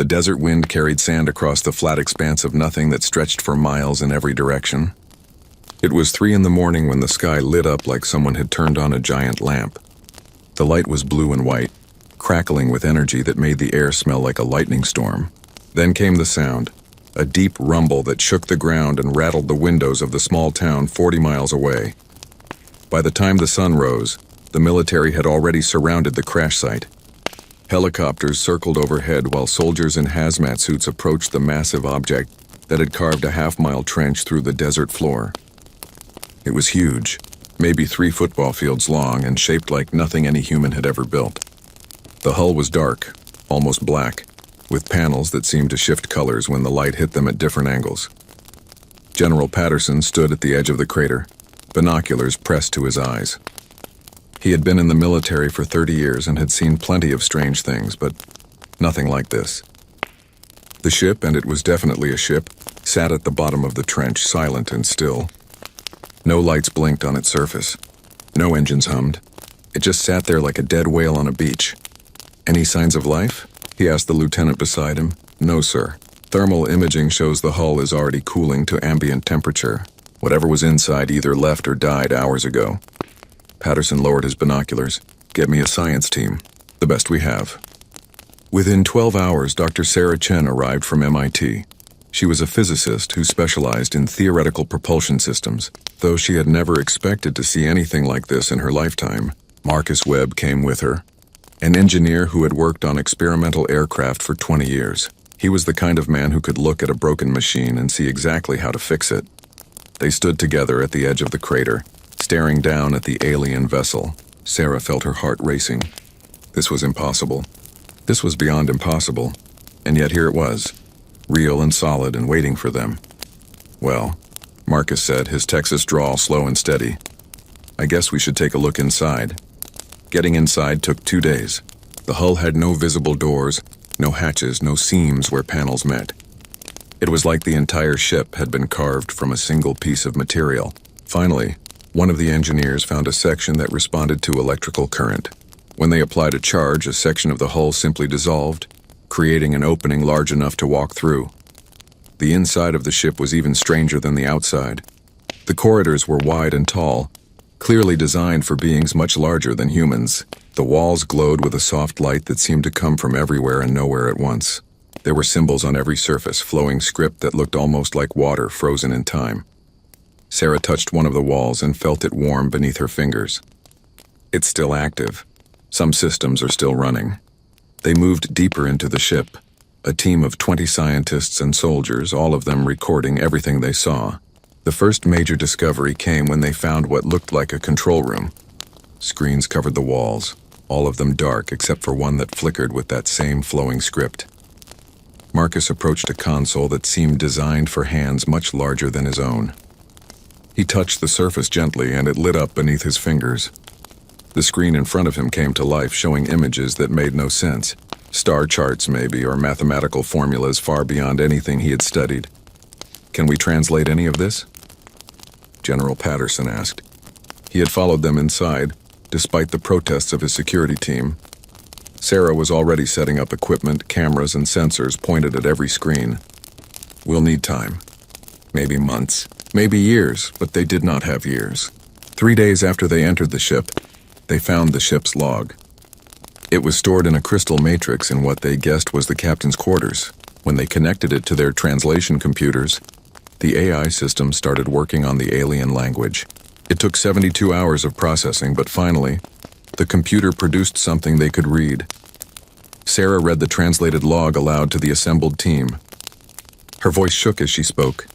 The desert wind carried sand across the flat expanse of nothing that stretched for miles in every direction. It was 3 in the morning when the sky lit up like someone had turned on a giant lamp. The light was blue and white, crackling with energy that made the air smell like a lightning storm. Then came the sound, a deep rumble that shook the ground and rattled the windows of the small town 40 miles away. By the time the sun rose, the military had already surrounded the crash site. Helicopters circled overhead while soldiers in hazmat suits approached the massive object that had carved a half-mile trench through the desert floor. It was huge, maybe 3 football fields long and shaped like nothing any human had ever built. The hull was dark, almost black, with panels that seemed to shift colors when the light hit them at different angles. General Patterson stood at the edge of the crater, binoculars pressed to his eyes. He had been in the military for 30 years and had seen plenty of strange things, but nothing like this. The ship, and it was definitely a ship, sat at the bottom of the trench, silent and still. No lights blinked on its surface. No engines hummed. It just sat there like a dead whale on a beach. "Any signs of life?" he asked the lieutenant beside him. "No, sir. Thermal imaging shows the hull is already cooling to ambient temperature. Whatever was inside either left or died hours ago." Patterson lowered his binoculars. "Get me a science team. The best we have." Within 12 hours, Dr. Sarah Chen arrived from MIT. She was a physicist who specialized in theoretical propulsion systems, though she had never expected to see anything like this in her lifetime. Marcus Webb came with her, an engineer who had worked on experimental aircraft for 20 years. He was the kind of man who could look at a broken machine and see exactly how to fix it. They stood together at the edge of the crater, staring down at the alien vessel. Sarah felt her heart racing. This was impossible. This was beyond impossible, and yet here it was, real and solid and waiting for them. "Well," Marcus said, his Texas drawl slow and steady, "I guess we should take a look inside." Getting inside took 2 days. The hull had no visible doors, no hatches, no seams where panels met. It was like the entire ship had been carved from a single piece of material. Finally, one of the engineers found a section that responded to electrical current. When they applied a charge, a section of the hull simply dissolved, creating an opening large enough to walk through. The inside of the ship was even stranger than the outside. The corridors were wide and tall, clearly designed for beings much larger than humans. The walls glowed with a soft light that seemed to come from everywhere and nowhere at once. There were symbols on every surface, flowing script that looked almost like water frozen in time. Sarah touched one of the walls and felt it warm beneath her fingers. It's still active. Some systems are still running. They moved deeper into the ship, a team of 20 scientists and soldiers, all of them recording everything they saw. The first major discovery came when they found what looked like a control room. Screens covered the walls, all of them dark except for one that flickered with that same flowing script. Marcus approached a console that seemed designed for hands much larger than his own. He touched the surface gently and it lit up beneath his fingers. The screen in front of him came to life, showing images that made no sense. Star charts, maybe, or mathematical formulas far beyond anything he had studied. "Can we translate any of this?" General Patterson asked. He had followed them inside, despite the protests of his security team. Sarah was already setting up equipment, cameras, and sensors pointed at every screen. "We'll need time. Maybe months, maybe years, but they did not have years." 3 days after they entered the ship, they found the ship's log. It was stored in a crystal matrix in what they guessed was the captain's quarters. When they connected it to their translation computers, the AI system started working on the alien language. It took 72 hours of processing, but finally, the computer produced something they could read. Sarah read the translated log aloud to the assembled team. Her voice shook as she spoke.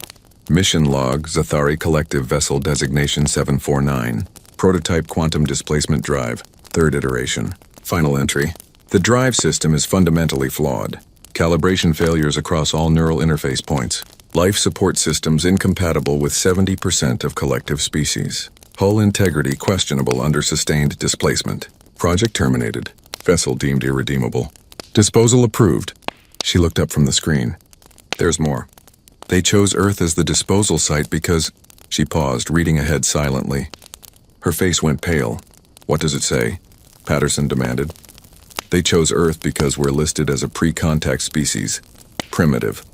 "Mission log, Zathari Collective Vessel Designation 749. Prototype Quantum Displacement Drive, 3rd iteration. Final entry. The drive system is fundamentally flawed. Calibration failures across all neural interface points. Life support systems incompatible with 70% of collective species. Hull integrity questionable under sustained displacement. Project terminated. Vessel deemed irredeemable. Disposal approved." She looked up from the screen. "There's more. They chose Earth as the disposal site because..." She paused, reading ahead silently. Her face went pale. "What does it say?" Patterson demanded. They chose Earth because we're listed as a pre-contact species. Primitive.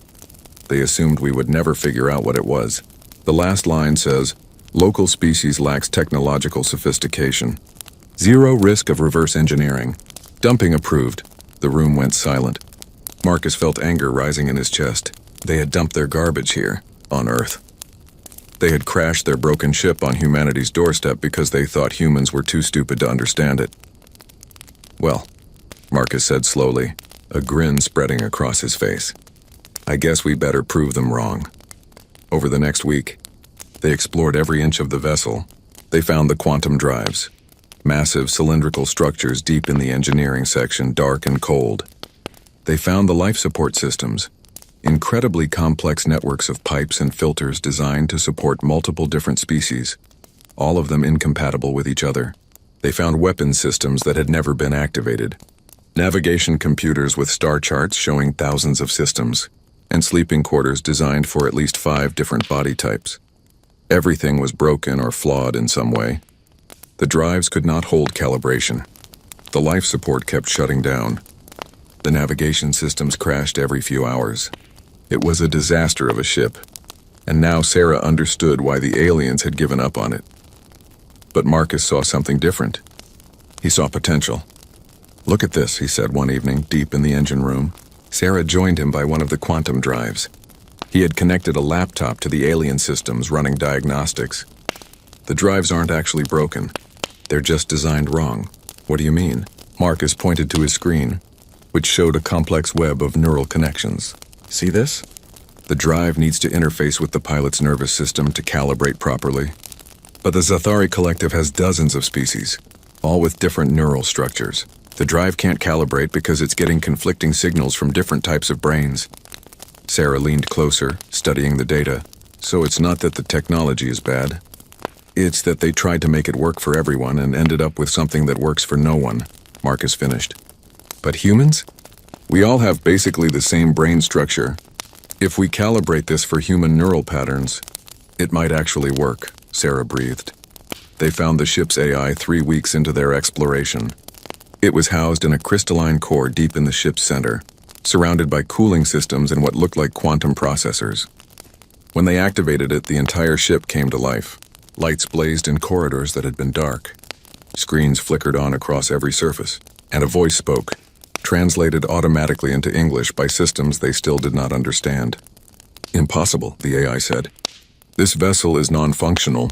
They assumed we would never figure out what it was. The last line says, local species lacks technological sophistication. Zero risk of reverse engineering. Dumping approved. The room went silent. Marcus felt anger rising in his chest. They had dumped their garbage here, on Earth. They had crashed their broken ship on humanity's doorstep because they thought humans were too stupid to understand it. Well, Marcus said slowly, a grin spreading across his face. I guess we better prove them wrong. Over the next week, they explored every inch of the vessel. They found the quantum drives. Massive cylindrical structures deep in the engineering section, dark and cold. They found the life support systems. Incredibly complex networks of pipes and filters designed to support multiple different species, all of them incompatible with each other. They found weapon systems that had never been activated, navigation computers with star charts showing thousands of systems, and sleeping quarters designed for at least 5 different body types. Everything was broken or flawed in some way. The drives could not hold calibration. The life support kept shutting down. The navigation systems crashed every few hours. It was a disaster of a ship, and now Sarah understood why the aliens had given up on it. But Marcus saw something different. He saw potential. Look at this, he said one evening, deep in the engine room. Sarah joined him by one of the quantum drives. He had connected a laptop to the alien systems running diagnostics. The drives aren't actually broken. They're just designed wrong. What do you mean? Marcus pointed to his screen, which showed a complex web of neural connections. See this? The drive needs to interface with the pilot's nervous system to calibrate properly. But the Zathari Collective has dozens of species, all with different neural structures. The drive can't calibrate because it's getting conflicting signals from different types of brains. Sarah leaned closer, studying the data. So it's not that the technology is bad. It's that they tried to make it work for everyone and ended up with something that works for no one, Marcus finished. But humans? We all have basically the same brain structure. If we calibrate this for human neural patterns, it might actually work, Sarah breathed. They found the ship's AI 3 weeks into their exploration. It was housed in a crystalline core deep in the ship's center, surrounded by cooling systems and what looked like quantum processors. When they activated it, the entire ship came to life. Lights blazed in corridors that had been dark. Screens flickered on across every surface, and a voice spoke, translated automatically into English by systems they still did not understand. Impossible, the AI said. This vessel is non-functional.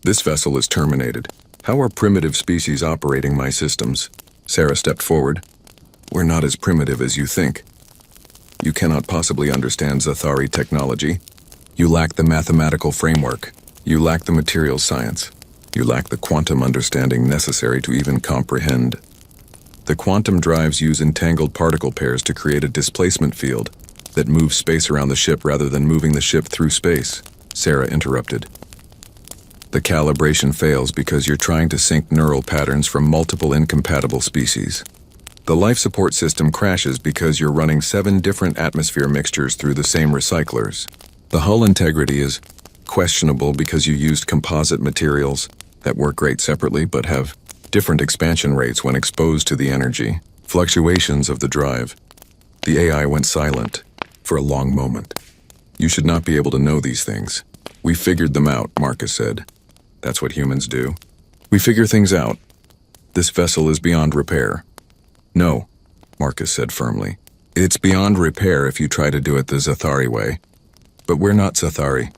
This vessel is terminated. How are primitive species operating my systems? Sarah stepped forward. We're not as primitive as you think. You cannot possibly understand Zathari technology. You lack the mathematical framework. You lack the material science. You lack the quantum understanding necessary to even comprehend. The quantum drives use entangled particle pairs to create a displacement field that moves space around the ship rather than moving the ship through space, Sarah interrupted. The calibration fails because you're trying to sync neural patterns from multiple incompatible species. The life support system crashes because you're running 7 different atmosphere mixtures through the same recyclers. The hull integrity is questionable because you used composite materials that work great separately but have different expansion rates when exposed to the energy, fluctuations of the drive. The AI went silent for a long moment. You should not be able to know these things. We figured them out, Marcus said. That's what humans do. We figure things out. This vessel is beyond repair. No, Marcus said firmly. It's beyond repair if you try to do it the Zathari way. But we're not Zathari.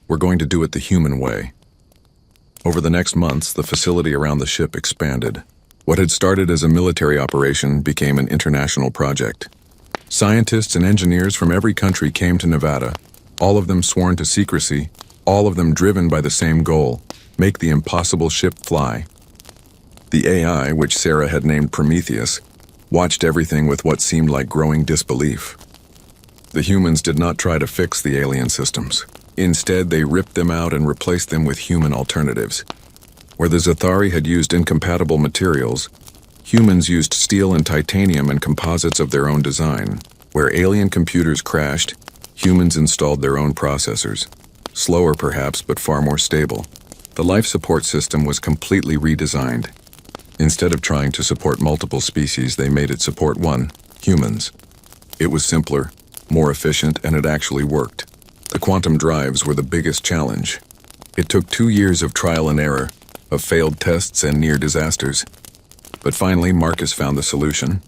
We're going to do it the human way. Over the next months, the facility around the ship expanded. What had started as a military operation became an international project. Scientists and engineers from every country came to Nevada, all of them sworn to secrecy, all of them driven by the same goal, make the impossible ship fly. The AI, which Sarah had named Prometheus, watched everything with what seemed like growing disbelief. The humans did not try to fix the alien systems. Instead, they ripped them out and replaced them with human alternatives. Where the Zathari had used incompatible materials, humans used steel and titanium and composites of their own design. Where alien computers crashed, humans installed their own processors. Slower perhaps, but far more stable. The life support system was completely redesigned. Instead of trying to support multiple species, they made it support one, humans. It was simpler, more efficient, and it actually worked. The quantum drives were the biggest challenge. It took 2 years of trial and error, of failed tests and near disasters. But finally, Marcus found the solution.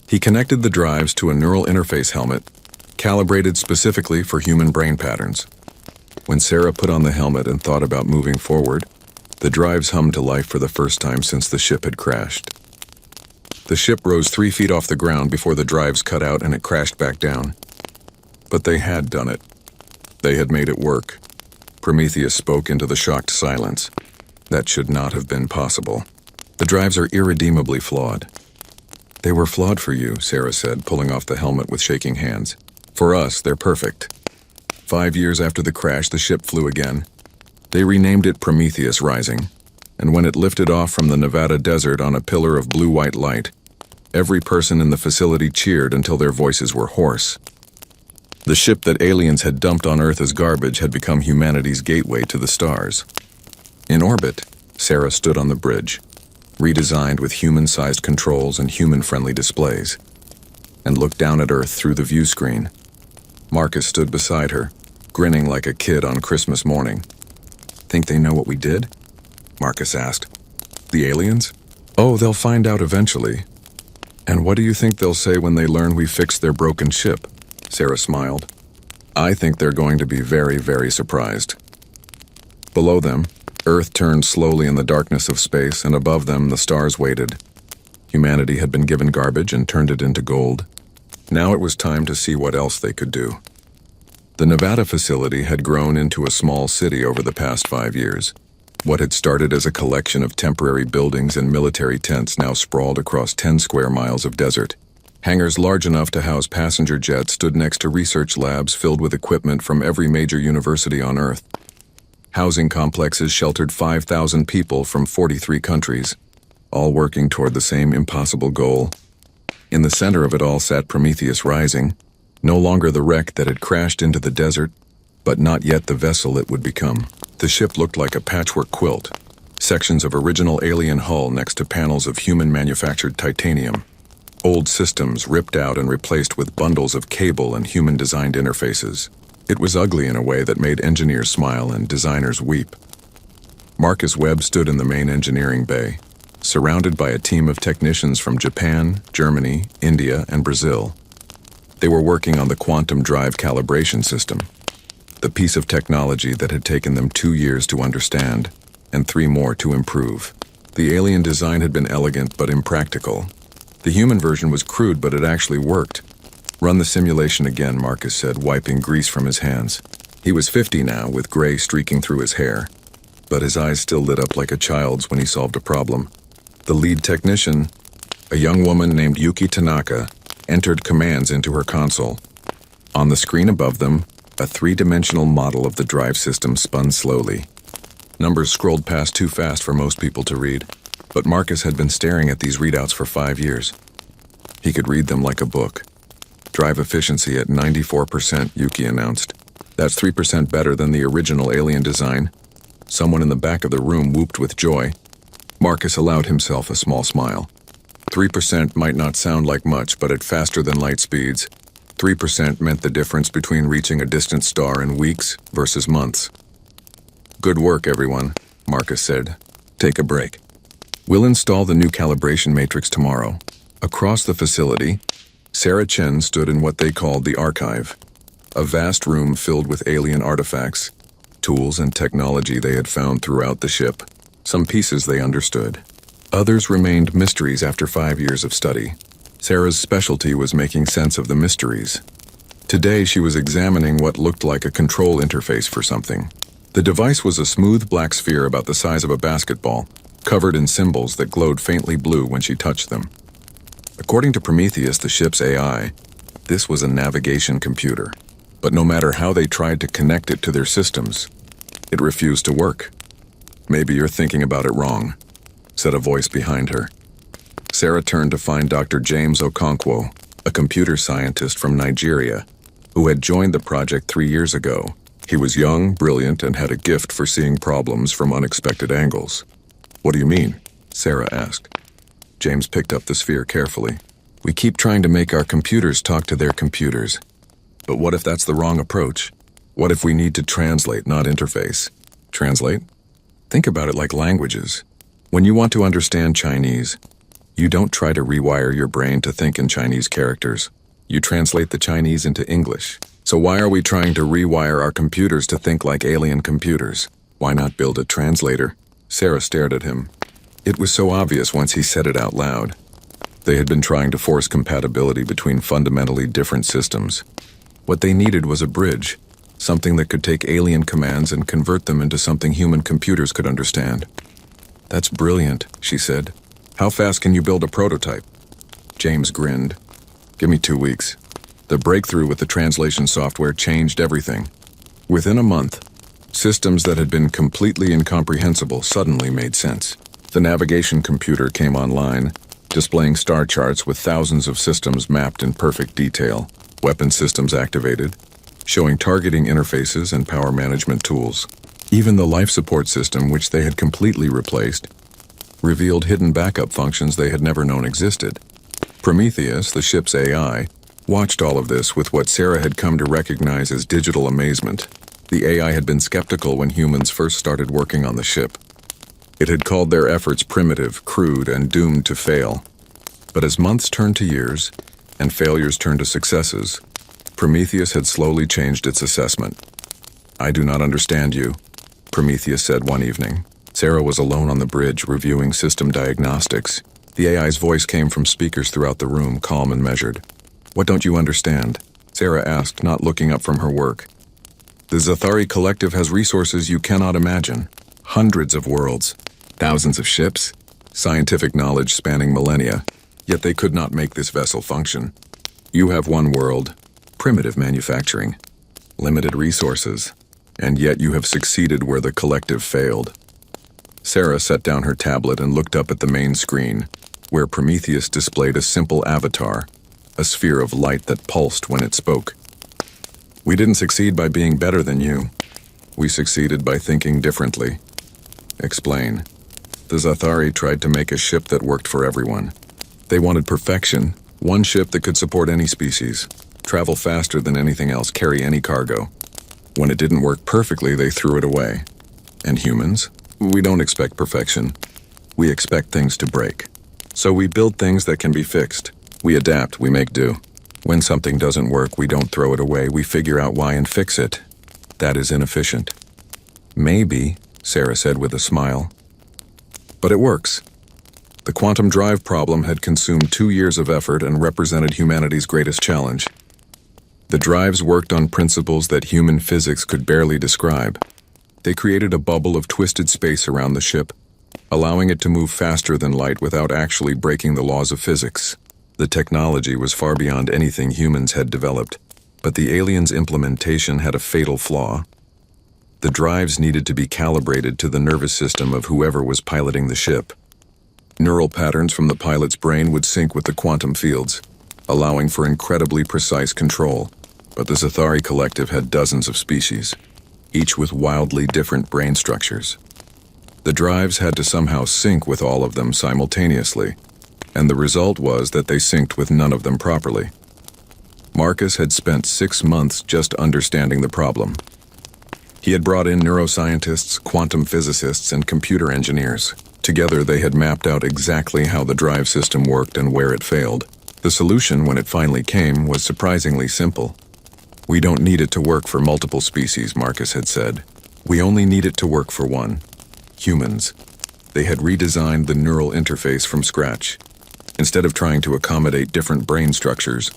He connected the drives to a neural interface helmet, calibrated specifically for human brain patterns. When Sarah put on the helmet and thought about moving forward, the drives hummed to life for the first time since the ship had crashed. The ship rose 3 feet off the ground before the drives cut out and it crashed back down. But they had done it. They had made it work. Prometheus spoke into the shocked silence. That should not have been possible. The drives are irredeemably flawed. They were flawed for you, Sarah said, pulling off the helmet with shaking hands. For us, they're perfect. 5 years after the crash, the ship flew again. They renamed it Prometheus Rising, and when it lifted off from the Nevada desert on a pillar of blue-white light, every person in the facility cheered until their voices were hoarse. The ship that aliens had dumped on Earth as garbage had become humanity's gateway to the stars. In orbit, Sarah stood on the bridge, redesigned with human-sized controls and human-friendly displays, and looked down at Earth through the view screen. Marcus stood beside her, grinning like a kid on Christmas morning. Think they know what we did? Marcus asked. The aliens? Oh, they'll find out eventually. And what do you think they'll say when they learn we fixed their broken ship? Sarah smiled. I think they're going to be very, very surprised. Below them, Earth turned slowly in the darkness of space, and above them the stars waited. Humanity had been given garbage and turned it into gold. Now it was time to see what else they could do. The Nevada facility had grown into a small city over the past 5 years. What had started as a collection of temporary buildings and military tents now sprawled across 10 square miles of desert. Hangars large enough to house passenger jets stood next to research labs filled with equipment from every major university on Earth. Housing complexes sheltered 5,000 people from 43 countries, all working toward the same impossible goal. In the center of it all sat Prometheus Rising, no longer the wreck that had crashed into the desert, but not yet the vessel it would become. The ship looked like a patchwork quilt, sections of original alien hull next to panels of human-manufactured titanium. Old systems ripped out and replaced with bundles of cable and human-designed interfaces. It was ugly in a way that made engineers smile and designers weep. Marcus Webb stood in the main engineering bay, surrounded by a team of technicians from Japan, Germany, India, and Brazil. They were working on the quantum drive calibration system, the piece of technology that had taken them 2 years to understand, and 3 more to improve. The alien design had been elegant but impractical. The human version was crude, but it actually worked. Run the simulation again, Marcus said, wiping grease from his hands. He was 50 now, with gray streaking through his hair, but his eyes still lit up like a child's when he solved a problem. The lead technician, a young woman named Yuki Tanaka, entered commands into her console. On the screen above them, a 3-dimensional model of the drive system spun slowly. Numbers scrolled past too fast for most people to read, but Marcus had been staring at these readouts for 5 years. He could read them like a book. Drive efficiency at 94%, Yuki announced. That's 3% better than the original alien design. Someone in the back of the room whooped with joy. Marcus allowed himself a small smile. 3% might not sound like much, but at faster than light speeds, 3% meant the difference between reaching a distant star in weeks versus months. Good work, everyone, Marcus said. Take a break. We'll install the new calibration matrix tomorrow. Across the facility, Sarah Chen stood in what they called the archive, a vast room filled with alien artifacts, tools and technology they had found throughout the ship. Some pieces they understood. Others remained mysteries after 5 years of study. Sarah's specialty was making sense of the mysteries. Today she was examining what looked like a control interface for something. The device was a smooth black sphere about the size of a basketball, covered in symbols that glowed faintly blue when she touched them. According to Prometheus, the ship's AI, this was a navigation computer. But no matter how they tried to connect it to their systems, it refused to work. Maybe you're thinking about it wrong, said a voice behind her. Sarah turned to find Dr. James Okonkwo, a computer scientist from Nigeria, who had joined the project 3 years ago. He was young, brilliant, and had a gift for seeing problems from unexpected angles. What do you mean? Sarah asked. James picked up the sphere carefully. We keep trying to make our computers talk to their computers. But what if that's the wrong approach? What if we need to translate, not interface? Translate? Think about it like languages. When you want to understand Chinese, you don't try to rewire your brain to think in Chinese characters. You translate the Chinese into English. So why are we trying to rewire our computers to think like alien computers? Why not build a translator? Sarah stared at him. It was so obvious once he said it out loud. They had been trying to force compatibility between fundamentally different systems. What they needed was a bridge, something that could take alien commands and convert them into something human computers could understand. That's brilliant, she said. How fast can you build a prototype? James grinned. Give me 2 weeks. The breakthrough with the translation software changed everything. Within a month, systems that had been completely incomprehensible suddenly made sense. The navigation computer came online, displaying star charts with thousands of systems mapped in perfect detail, weapon systems activated, showing targeting interfaces and power management tools. Even the life support system, which they had completely replaced, revealed hidden backup functions they had never known existed. Prometheus, the ship's AI, watched all of this with what Sarah had come to recognize as digital amazement. The AI had been skeptical when humans first started working on the ship. It had called their efforts primitive, crude, and doomed to fail. But as months turned to years, and failures turned to successes, Prometheus had slowly changed its assessment. I do not understand you, Prometheus said one evening. Sarah was alone on the bridge reviewing system diagnostics. The AI's voice came from speakers throughout the room, calm and measured. What don't you understand? Sarah asked, not looking up from her work. The Zathari Collective has resources you cannot imagine. Hundreds of worlds, thousands of ships, scientific knowledge spanning millennia, yet they could not make this vessel function. You have one world, primitive manufacturing, limited resources, and yet you have succeeded where the collective failed. Sarah set down her tablet and looked up at the main screen, where Prometheus displayed a simple avatar, a sphere of light that pulsed when it spoke. We didn't succeed by being better than you. We succeeded by thinking differently. Explain. The Zathari tried to make a ship that worked for everyone. They wanted perfection, one ship that could support any species, travel faster than anything else, carry any cargo. When it didn't work perfectly, they threw it away. And humans? We don't expect perfection. We expect things to break. So we build things that can be fixed. We adapt, we make do. When something doesn't work, we don't throw it away, we figure out why and fix it. That is inefficient. Maybe, Sarah said with a smile. But it works. The quantum drive problem had consumed 2 years of effort and represented humanity's greatest challenge. The drives worked on principles that human physics could barely describe. They created a bubble of twisted space around the ship, allowing it to move faster than light without actually breaking the laws of physics. The technology was far beyond anything humans had developed, but the aliens' implementation had a fatal flaw. The drives needed to be calibrated to the nervous system of whoever was piloting the ship. Neural patterns from the pilot's brain would sync with the quantum fields, allowing for incredibly precise control. But the Zathari Collective had dozens of species, each with wildly different brain structures. The drives had to somehow sync with all of them simultaneously, and the result was that they synced with none of them properly. Marcus had spent 6 months just understanding the problem. He had brought in neuroscientists, quantum physicists, and computer engineers. Together they had mapped out exactly how the drive system worked and where it failed. The solution, when it finally came, was surprisingly simple. We don't need it to work for multiple species, Marcus had said. We only need it to work for one. Humans. They had redesigned the neural interface from scratch. Instead of trying to accommodate different brain structures,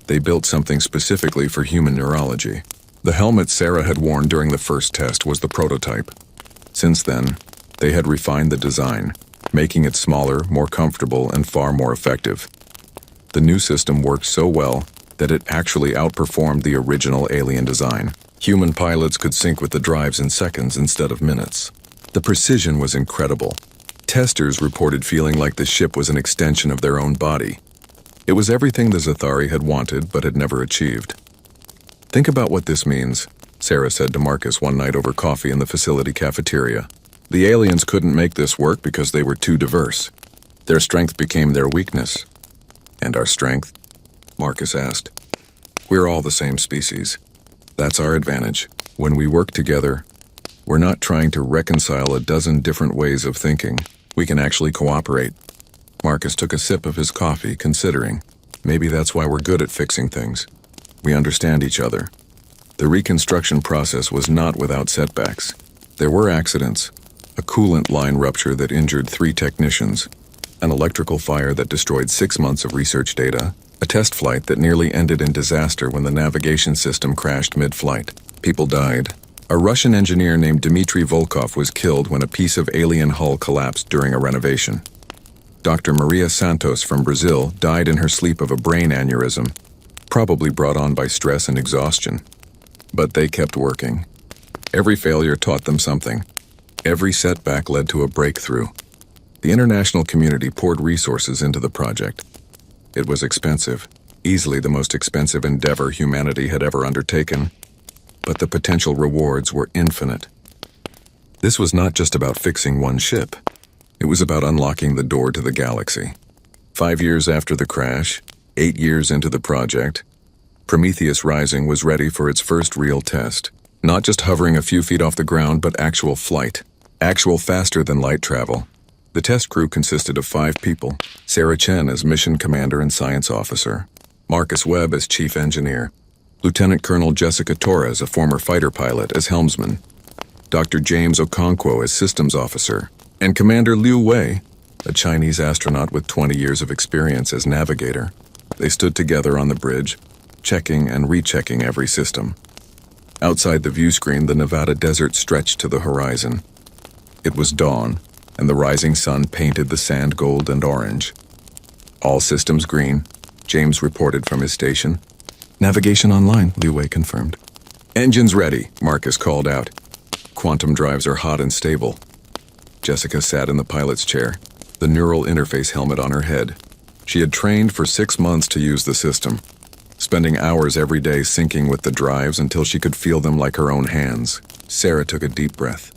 they built something specifically for human neurology. The helmet Sarah had worn during the first test was the prototype. Since then, they had refined the design, making it smaller, more comfortable, and far more effective. The new system worked so well that it actually outperformed the original alien design. Human pilots could sync with the drives in seconds instead of minutes. The precision was incredible. Testers reported feeling like the ship was an extension of their own body. It was everything the Zathari had wanted but had never achieved. Think about what this means, Sarah said to Marcus one night over coffee in the facility cafeteria. The aliens couldn't make this work because they were too diverse. Their strength became their weakness. And our strength? Marcus asked. We're all the same species. That's our advantage. When we work together, we're not trying to reconcile a dozen different ways of thinking. We can actually cooperate. Marcus took a sip of his coffee, considering. Maybe that's why we're good at fixing things. We understand each other. The reconstruction process was not without setbacks. There were accidents. A coolant line rupture that injured 3 technicians. An electrical fire that destroyed 6 months of research data. A test flight that nearly ended in disaster when the navigation system crashed mid-flight. People died. A Russian engineer named Dmitry Volkov was killed when a piece of alien hull collapsed during a renovation. Dr. Maria Santos from Brazil died in her sleep of a brain aneurysm, probably brought on by stress and exhaustion. But they kept working. Every failure taught them something. Every setback led to a breakthrough. The international community poured resources into the project. It was expensive, easily the most expensive endeavor humanity had ever undertaken, but the potential rewards were infinite. This was not just about fixing one ship. It was about unlocking the door to the galaxy. 5 years after the crash, 8 years into the project, Prometheus Rising was ready for its first real test. Not just hovering a few feet off the ground, but actual flight. Actual faster-than-light travel. The test crew consisted of 5 people. Sarah Chen as mission commander and science officer. Marcus Webb as chief engineer. Lieutenant Colonel Jessica Torres, a former fighter pilot, as helmsman. Dr. James Okonkwo as systems officer. And Commander Liu Wei, a Chinese astronaut with 20 years of experience as navigator. They stood together on the bridge, checking and rechecking every system. Outside the view screen, the Nevada desert stretched to the horizon. It was dawn, and the rising sun painted the sand gold and orange. All systems green, James reported from his station. Navigation online, Liu Wei confirmed. Engines ready, Marcus called out. Quantum drives are hot and stable. Jessica sat in the pilot's chair, the neural interface helmet on her head. She had trained for 6 months to use the system, spending hours every day syncing with the drives until she could feel them like her own hands. Sarah took a deep breath.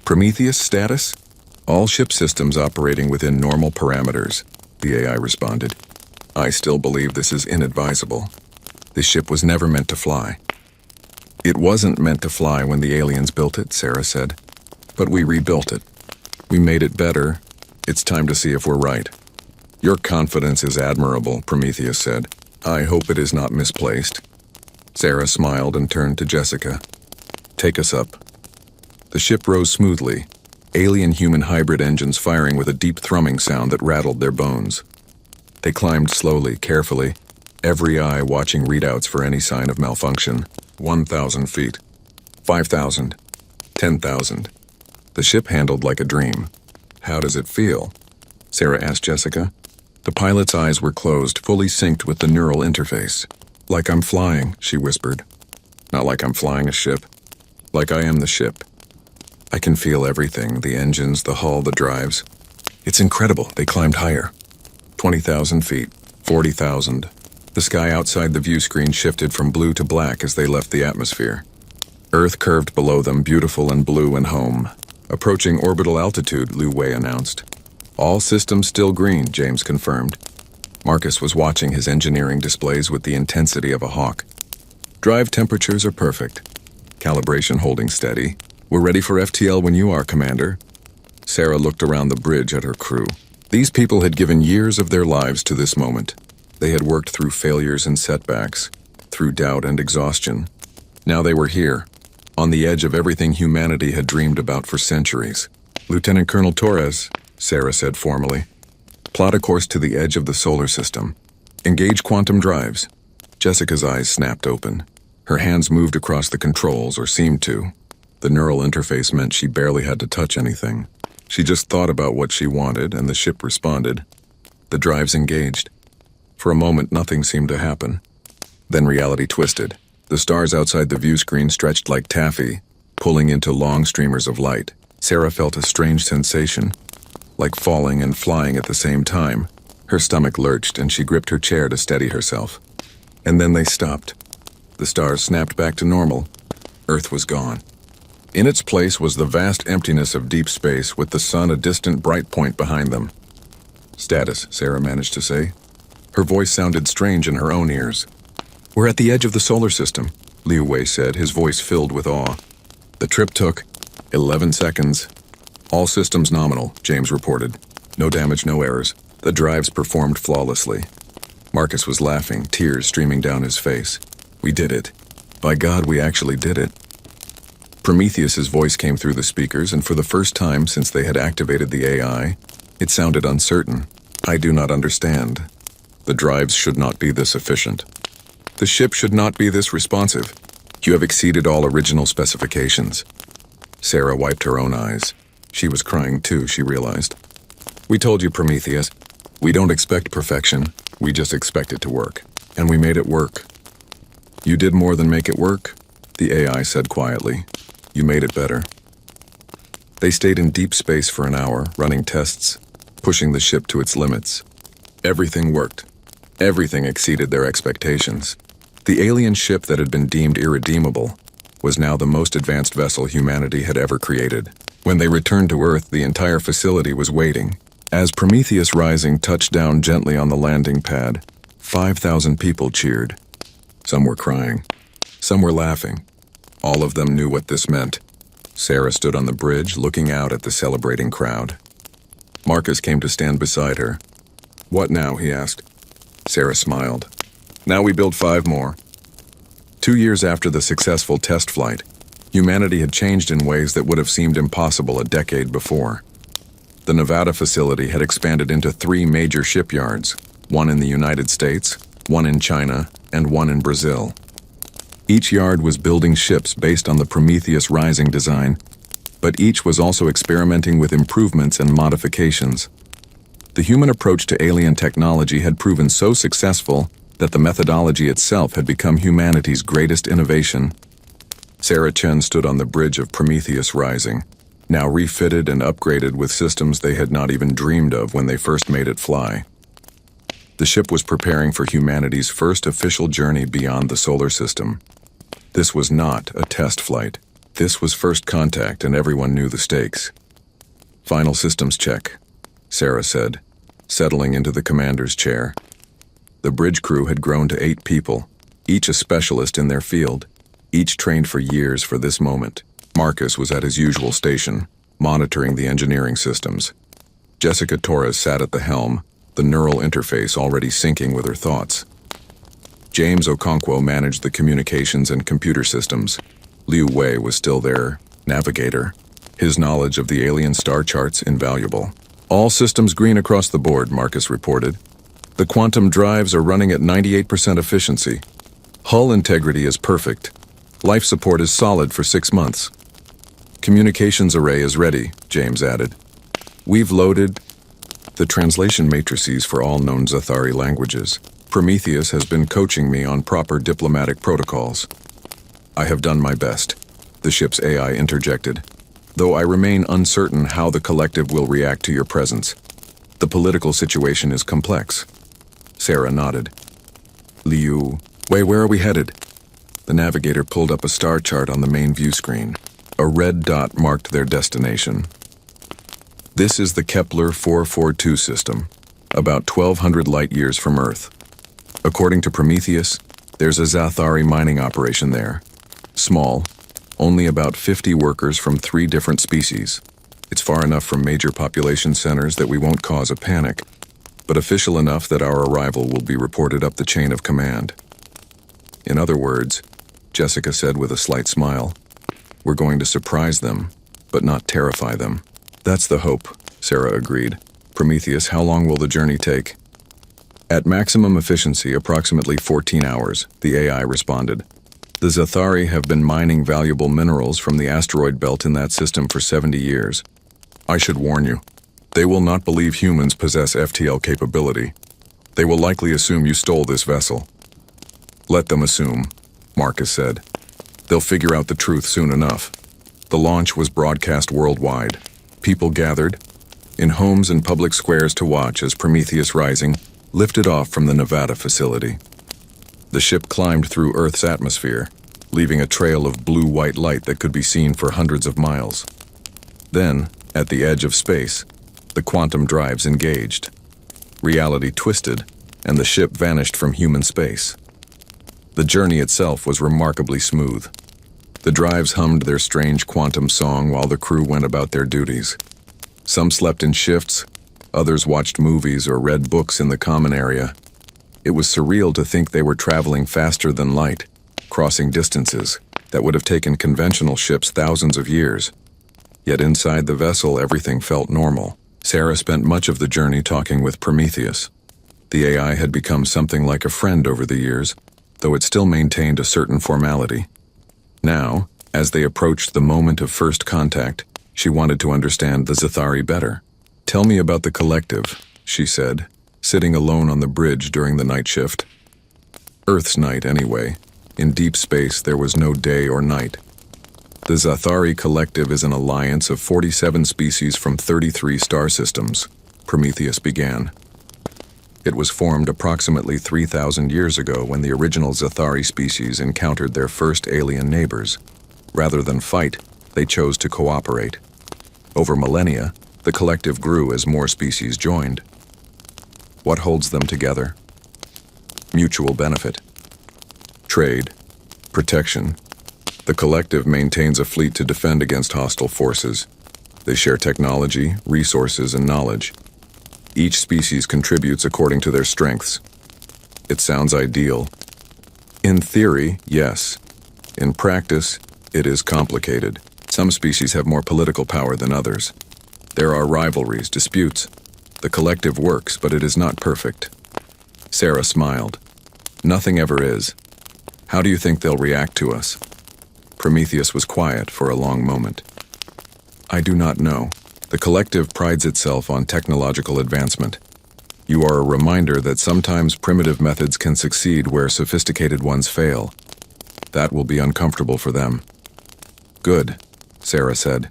Prometheus status? All ship systems operating within normal parameters, the AI responded. I still believe this is inadvisable. This ship was never meant to fly. It wasn't meant to fly when the aliens built it, Sarah said. But we rebuilt it. We made it better. It's time to see if we're right. Your confidence is admirable, Prometheus said. I hope it is not misplaced. Sarah smiled and turned to Jessica. Take us up. The ship rose smoothly, alien-human hybrid engines firing with a deep thrumming sound that rattled their bones. They climbed slowly, carefully, every eye watching readouts for any sign of malfunction. 1,000 feet. 5,000. 10,000. The ship handled like a dream. How does it feel? Sarah asked Jessica. The pilot's eyes were closed, fully synced with the neural interface. Like I'm flying, she whispered. Not like I'm flying a ship. Like I am the ship. I can feel everything, the engines, the hull, the drives. It's incredible. They climbed higher. 20,000 feet. 40,000. The sky outside the view screen shifted from blue to black as they left the atmosphere. Earth curved below them, beautiful and blue and home. Approaching orbital altitude, Liu Wei announced. All systems still green, James confirmed. Marcus was watching his engineering displays with the intensity of a hawk. Drive temperatures are perfect. Calibration holding steady. We're ready for FTL when you are, Commander. Sarah looked around the bridge at her crew. These people had given years of their lives to this moment. They had worked through failures and setbacks, through doubt and exhaustion. Now they were here, on the edge of everything humanity had dreamed about for centuries. Lieutenant Colonel Torres, Sarah said formally, plot a course to the edge of the solar system. Engage quantum drives. Jessica's eyes snapped open. Her hands moved across the controls, or seemed to. The neural interface meant she barely had to touch anything. She just thought about what she wanted, and the ship responded. The drives engaged. For a moment, nothing seemed to happen. Then reality twisted. The stars outside the view screen stretched like taffy, pulling into long streamers of light. Sarah felt a strange sensation, like falling and flying at the same time. Her stomach lurched, and she gripped her chair to steady herself. And then they stopped. The stars snapped back to normal. Earth was gone. In its place was the vast emptiness of deep space, with the sun a distant bright point behind them. Status, Sarah managed to say. Her voice sounded strange in her own ears. We're at the edge of the solar system, Liu Wei said, his voice filled with awe. The trip took 11 seconds. All systems nominal, James reported. No damage, no errors. The drives performed flawlessly. Marcus was laughing, tears streaming down his face. We did it. By God, we actually did it. Prometheus's voice came through the speakers, and for the first time since they had activated the AI, it sounded uncertain. I do not understand. The drives should not be this efficient. The ship should not be this responsive. You have exceeded all original specifications. Sarah wiped her own eyes. She was crying too, she realized. We told you, Prometheus. We don't expect perfection. We just expect it to work. And we made it work. You did more than make it work, the AI said quietly. You made it better. They stayed in deep space for an hour, running tests, pushing the ship to its limits. Everything worked. Everything exceeded their expectations. The alien ship that had been deemed irredeemable was now the most advanced vessel humanity had ever created. When they returned to Earth, the entire facility was waiting. As Prometheus Rising touched down gently on the landing pad, 5,000 people cheered. Some were crying. Some were laughing. All of them knew what this meant. Sarah stood on the bridge, looking out at the celebrating crowd. Marcus came to stand beside her. What now? He asked. Sarah smiled. Now we build 5 more. 2 years after the successful test flight, humanity had changed in ways that would have seemed impossible a decade before. The Nevada facility had expanded into 3 major shipyards, one in the United States, one in China, and one in Brazil. Each yard was building ships based on the Prometheus Rising design, but each was also experimenting with improvements and modifications. The human approach to alien technology had proven so successful that the methodology itself had become humanity's greatest innovation. Sarah Chen stood on the bridge of Prometheus Rising, now refitted and upgraded with systems they had not even dreamed of when they first made it fly. The ship was preparing for humanity's first official journey beyond the solar system. This was not a test flight. This was first contact, and everyone knew the stakes. Final systems check, Sarah said, settling into the commander's chair. The bridge crew had grown to 8 people, each a specialist in their field, each trained for years for this moment. Marcus was at his usual station, monitoring the engineering systems. Jessica Torres sat at the helm, the neural interface already syncing with her thoughts. James Okonkwo managed the communications and computer systems. Liu Wei was still their navigator, his knowledge of the alien star charts invaluable. All systems green across the board, Marcus reported. The quantum drives are running at 98% efficiency. Hull integrity is perfect. Life support is solid for 6 months. Communications array is ready, James added. We've loaded the translation matrices for all known Zathari languages. Prometheus has been coaching me on proper diplomatic protocols. I have done my best, the ship's AI interjected, though I remain uncertain how the collective will react to your presence. The political situation is complex. Sarah nodded. Liu, Wei, where are we headed? The navigator pulled up a star chart on the main view screen. A red dot marked their destination. This is the Kepler 442 system, about 1,200 light-years from Earth. According to Prometheus, there's a Zathari mining operation there. Small, only about 50 workers from 3 different species. It's far enough from major population centers that we won't cause a panic, but official enough that our arrival will be reported up the chain of command. In other words, Jessica said with a slight smile, we're going to surprise them, but not terrify them. That's the hope, Sarah agreed. Prometheus, how long will the journey take? At maximum efficiency, approximately 14 hours, the AI responded. The Zathari have been mining valuable minerals from the asteroid belt in that system for 70 years. I should warn you, they will not believe humans possess FTL capability. They will likely assume you stole this vessel. Let them assume, Marcus said. They'll figure out the truth soon enough. The launch was broadcast worldwide. People gathered in homes and public squares to watch as Prometheus Rising lifted off from the Nevada facility. The ship climbed through Earth's atmosphere, leaving a trail of blue-white light that could be seen for hundreds of miles. Then, at the edge of space, the quantum drives engaged. Reality twisted, and the ship vanished from human space. The journey itself was remarkably smooth. The drives hummed their strange quantum song while the crew went about their duties. Some slept in shifts, others watched movies or read books in the common area. It was surreal to think they were traveling faster than light, crossing distances that would have taken conventional ships thousands of years. Yet inside the vessel, everything felt normal. Sarah spent much of the journey talking with Prometheus. The AI had become something like a friend over the years, though it still maintained a certain formality. Now, as they approached the moment of first contact, she wanted to understand the Zathari better. "Tell me about the collective," she said, sitting alone on the bridge during the night shift. Earth's night, anyway. In deep space, there was no day or night. The Zathari Collective is an alliance of 47 species from 33 star systems, Prometheus began. It was formed approximately 3,000 years ago when the original Zathari species encountered their first alien neighbors. Rather than fight, they chose to cooperate. Over millennia, the collective grew as more species joined. What holds them together? Mutual benefit. Trade. Protection. The collective maintains a fleet to defend against hostile forces. They share technology, resources, and knowledge. Each species contributes according to their strengths. It sounds ideal. In theory, yes. In practice, it is complicated. Some species have more political power than others. There are rivalries, disputes. The collective works, but it is not perfect. Sarah smiled. Nothing ever is. How do you think they'll react to us? Prometheus was quiet for a long moment. I do not know. The collective prides itself on technological advancement. You are a reminder that sometimes primitive methods can succeed where sophisticated ones fail. That will be uncomfortable for them. Good, Sarah said.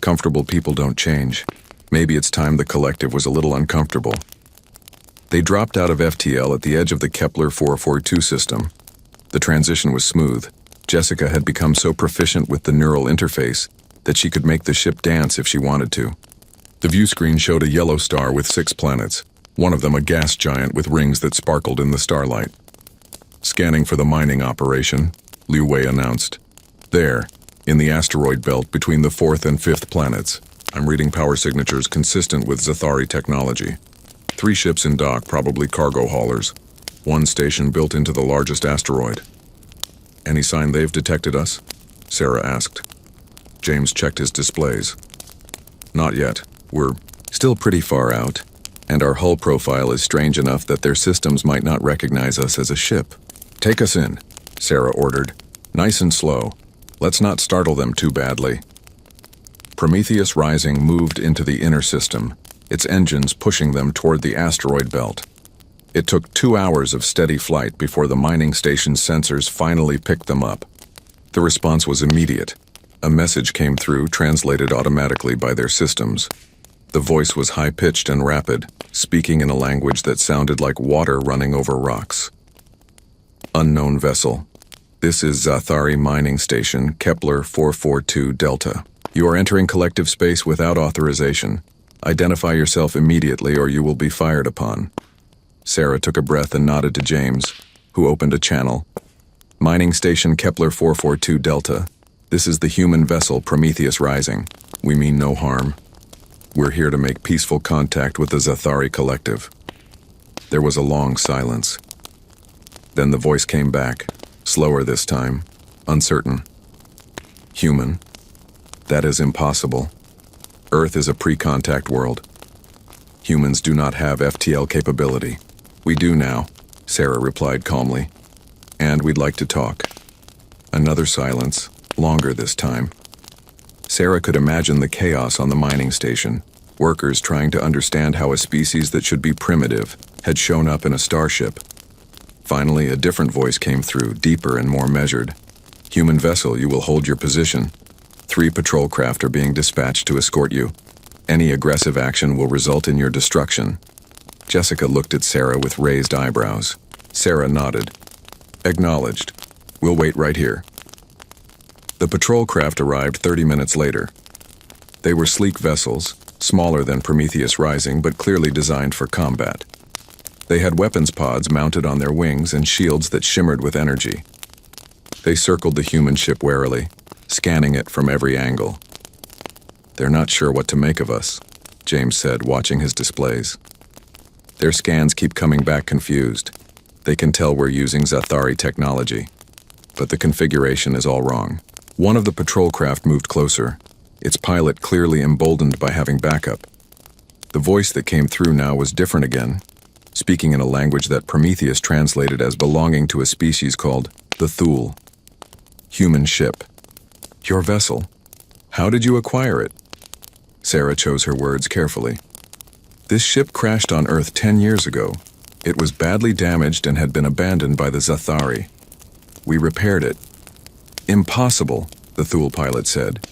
Comfortable people don't change. Maybe it's time the collective was a little uncomfortable. They dropped out of FTL at the edge of the Kepler 442 system. The transition was smooth. Jessica had become so proficient with the neural interface that she could make the ship dance if she wanted to. The view screen showed a yellow star with 6 planets, one of them a gas giant with rings that sparkled in the starlight. Scanning for the mining operation, Liu Wei announced. There, in the asteroid belt between the 4th and 5th planets, I'm reading power signatures consistent with Zathari technology. 3 ships in dock, probably cargo haulers. 1 station built into the largest asteroid. Any sign they've detected us? Sarah asked. James checked his displays. Not yet. We're still pretty far out, and our hull profile is strange enough that their systems might not recognize us as a ship. Take us in, Sarah ordered. Nice and slow. Let's not startle them too badly. Prometheus Rising moved into the inner system, its engines pushing them toward the asteroid belt. It took 2 hours of steady flight before the mining station's sensors finally picked them up. The response was immediate. A message came through, translated automatically by their systems. The voice was high-pitched and rapid, speaking in a language that sounded like water running over rocks. Unknown vessel. This is Zathari Mining Station, Kepler 442 Delta. You are entering collective space without authorization. Identify yourself immediately or you will be fired upon. Sarah took a breath and nodded to James, who opened a channel. Mining Station Kepler 442 Delta. This is the human vessel Prometheus Rising. We mean no harm. We're here to make peaceful contact with the Zathari Collective. There was a long silence. Then the voice came back, slower this time, uncertain. Human. That is impossible. Earth is a pre-contact world. Humans do not have FTL capability. We do now, Sarah replied calmly. And we'd like to talk. Another silence, longer this time. Sarah could imagine the chaos on the mining station. Workers trying to understand how a species that should be primitive had shown up in a starship. Finally, a different voice came through, deeper and more measured. Human vessel, you will hold your position. 3 patrol craft are being dispatched to escort you. Any aggressive action will result in your destruction. Jessica looked at Sarah with raised eyebrows. Sarah nodded. Acknowledged. We'll wait right here. The patrol craft arrived 30 minutes later. They were sleek vessels, smaller than Prometheus Rising but clearly designed for combat. They had weapons pods mounted on their wings and shields that shimmered with energy. They circled the human ship warily, scanning it from every angle. "They're not sure what to make of us," James said, watching his displays. "Their scans keep coming back confused. They can tell we're using Zathari technology, but the configuration is all wrong." One of the patrol craft moved closer, its pilot clearly emboldened by having backup. The voice that came through now was different again, speaking in a language that Prometheus translated as belonging to a species called the Thule. "Human ship. Your vessel. How did you acquire it?" Sarah chose her words carefully. "This ship crashed on Earth 10 years ago. It was badly damaged and had been abandoned by the Zathari. We repaired it." "Impossible," the Thule pilot said.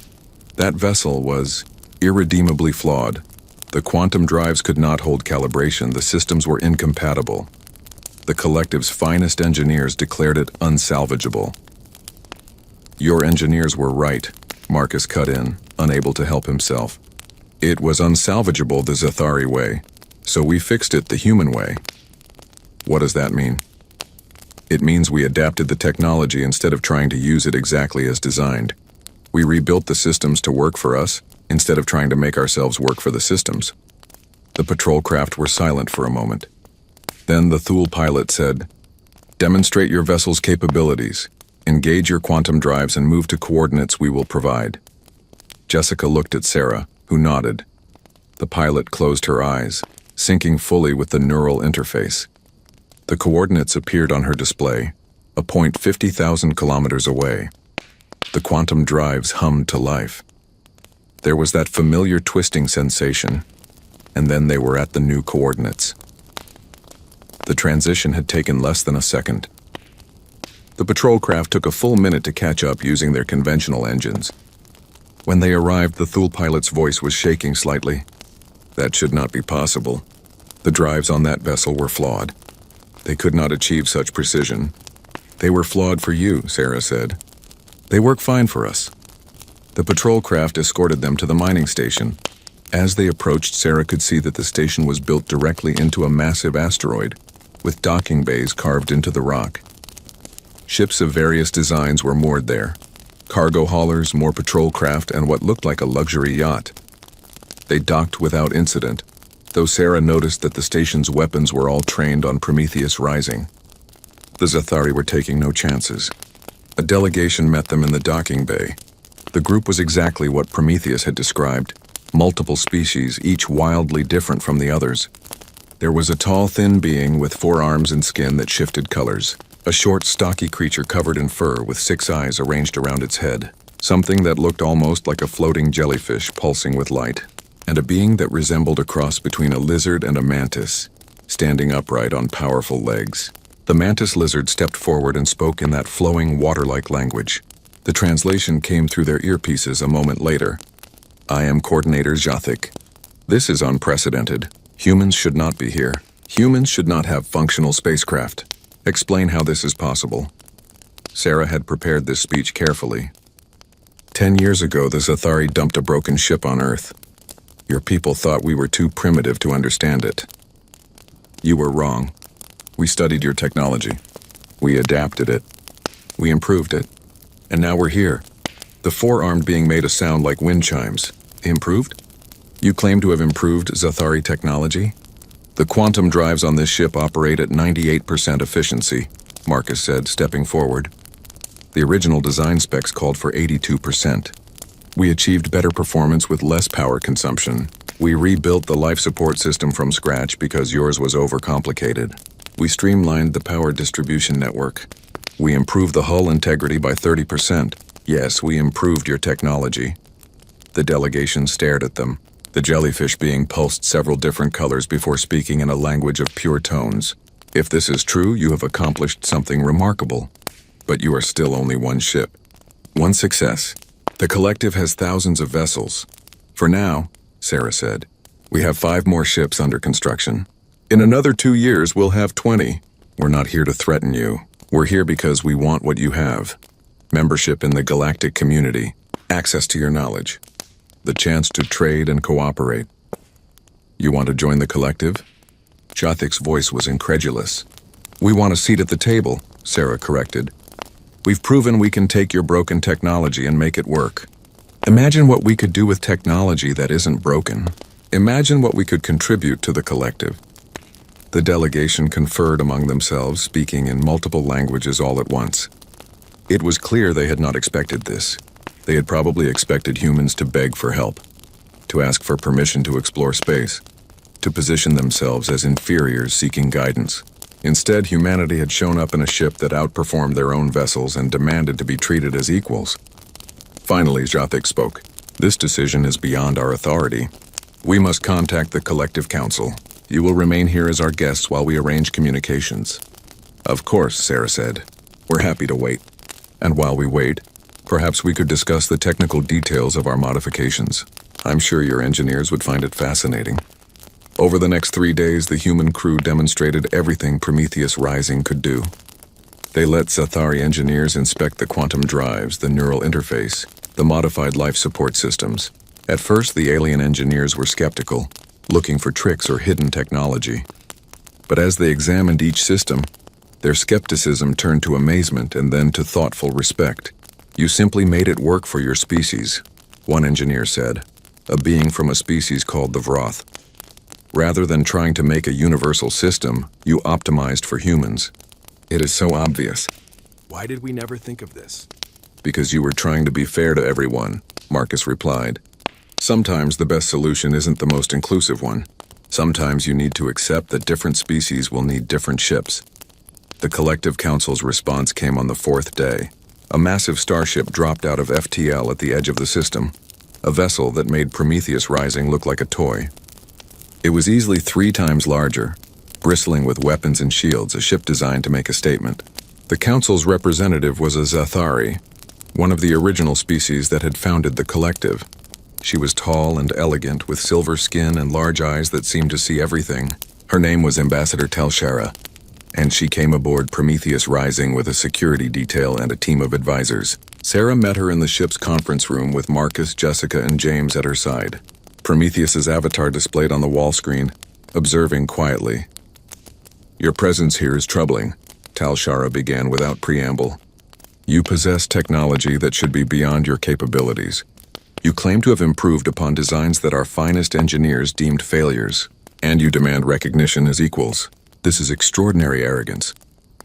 "That vessel was irredeemably flawed. The quantum drives could not hold calibration. The systems were incompatible. The collective's finest engineers declared it unsalvageable." "Your engineers were right," Marcus cut in, unable to help himself. "It was unsalvageable the Zathari way, so we fixed it the human way." "What does that mean?" "It means we adapted the technology instead of trying to use it exactly as designed. We rebuilt the systems to work for us, instead of trying to make ourselves work for the systems." The patrol craft were silent for a moment. Then the Thule pilot said, "Demonstrate your vessel's capabilities. Engage your quantum drives and move to coordinates we will provide." Jessica looked at Sarah, who nodded. The pilot closed her eyes, syncing fully with the neural interface. The coordinates appeared on her display, a point 50,000 kilometers away. The quantum drives hummed to life. There was that familiar twisting sensation, and then they were at the new coordinates. The transition had taken less than a second. The patrol craft took a full minute to catch up using their conventional engines. When they arrived, the Thule pilot's voice was shaking slightly. "That should not be possible. The drives on that vessel were flawed. They could not achieve such precision." "They were flawed for you," Sarah said. "They work fine for us." The patrol craft escorted them to the mining station. As they approached, Sarah could see that the station was built directly into a massive asteroid, with docking bays carved into the rock. Ships of various designs were moored there. Cargo haulers, more patrol craft, and what looked like a luxury yacht. They docked without incident, though Sarah noticed that the station's weapons were all trained on Prometheus Rising. The Zathari were taking no chances. A delegation met them in the docking bay. The group was exactly what Prometheus had described, multiple species, each wildly different from the others. There was a tall, thin being with 4 arms and skin that shifted colors, a short, stocky creature covered in fur with 6 eyes arranged around its head, something that looked almost like a floating jellyfish pulsing with light, and a being that resembled a cross between a lizard and a mantis, standing upright on powerful legs. The mantis lizard stepped forward and spoke in that flowing, water-like language. The translation came through their earpieces a moment later. "I am Coordinator Jathic. This is unprecedented. Humans should not be here. Humans should not have functional spacecraft. Explain how this is possible." Sarah had prepared this speech carefully. 10 years ago, the Zathari dumped a broken ship on Earth. Your people thought we were too primitive to understand it. You were wrong. We studied your technology. We adapted it. We improved it. And now we're here. The 4-armed being made a sound like wind chimes. Improved? You claim to have improved Zathari technology? The quantum drives on this ship operate at 98% efficiency, Marcus said, stepping forward. The original design specs called for 82%. We achieved better performance with less power consumption. We rebuilt the life support system from scratch because yours was overcomplicated. We streamlined the power distribution network. We improved the hull integrity by 30%. Yes, we improved your technology. The delegation stared at them. The jellyfish being pulsed several different colors before speaking in a language of pure tones. If this is true, you have accomplished something remarkable. But you are still only one ship. One success. The collective has thousands of vessels. For now, Sarah said, we have 5 more ships under construction. In another 2 years, we'll have 20. We're not here to threaten you. We're here because we want what you have. Membership in the galactic community. Access to your knowledge. The chance to trade and cooperate. You want to join the collective? Jothik's voice was incredulous. "We want a seat at the table," Sarah corrected. "We've proven we can take your broken technology and make it work. Imagine what we could do with technology that isn't broken. Imagine what we could contribute to the collective." The delegation conferred among themselves, speaking in multiple languages all at once. It was clear they had not expected this. They had probably expected humans to beg for help, to ask for permission to explore space, to position themselves as inferiors seeking guidance. Instead, humanity had shown up in a ship that outperformed their own vessels and demanded to be treated as equals. Finally, Jothik spoke. "This decision is beyond our authority. We must contact the Collective Council. You will remain here as our guests while we arrange communications." "Of course," Sarah said. "We're happy to wait. And while we wait, perhaps we could discuss the technical details of our modifications. I'm sure your engineers would find it fascinating." Over the next 3 days, the human crew demonstrated everything Prometheus Rising could do. They let Zathari engineers inspect the quantum drives, the neural interface, the modified life support systems. At first, the alien engineers were skeptical, looking for tricks or hidden technology. But as they examined each system, their skepticism turned to amazement and then to thoughtful respect. "You simply made it work for your species," one engineer said, a being from a species called the Vroth. "Rather than trying to make a universal system, you optimized for humans. It is so obvious. Why did we never think of this?" "Because you were trying to be fair to everyone," Marcus replied. "Sometimes the best solution isn't the most inclusive one. Sometimes you need to accept that different species will need different ships." The Collective Council's response came on the 4th day. A massive starship dropped out of FTL at the edge of the system, a vessel that made Prometheus Rising look like a toy. It was easily 3 times larger, bristling with weapons and shields, a ship designed to make a statement. The Council's representative was a Zathari, one of the original species that had founded the Collective. She was tall and elegant, with silver skin and large eyes that seemed to see everything. Her name was Ambassador Telshara, and she came aboard Prometheus Rising with a security detail and a team of advisors. Sarah met her in the ship's conference room with Marcus, Jessica, and James at her side. Prometheus's avatar displayed on the wall screen, observing quietly. "Your presence here is troubling," Telshara began without preamble. "You possess technology that should be beyond your capabilities. You claim to have improved upon designs that our finest engineers deemed failures, and you demand recognition as equals. This is extraordinary arrogance."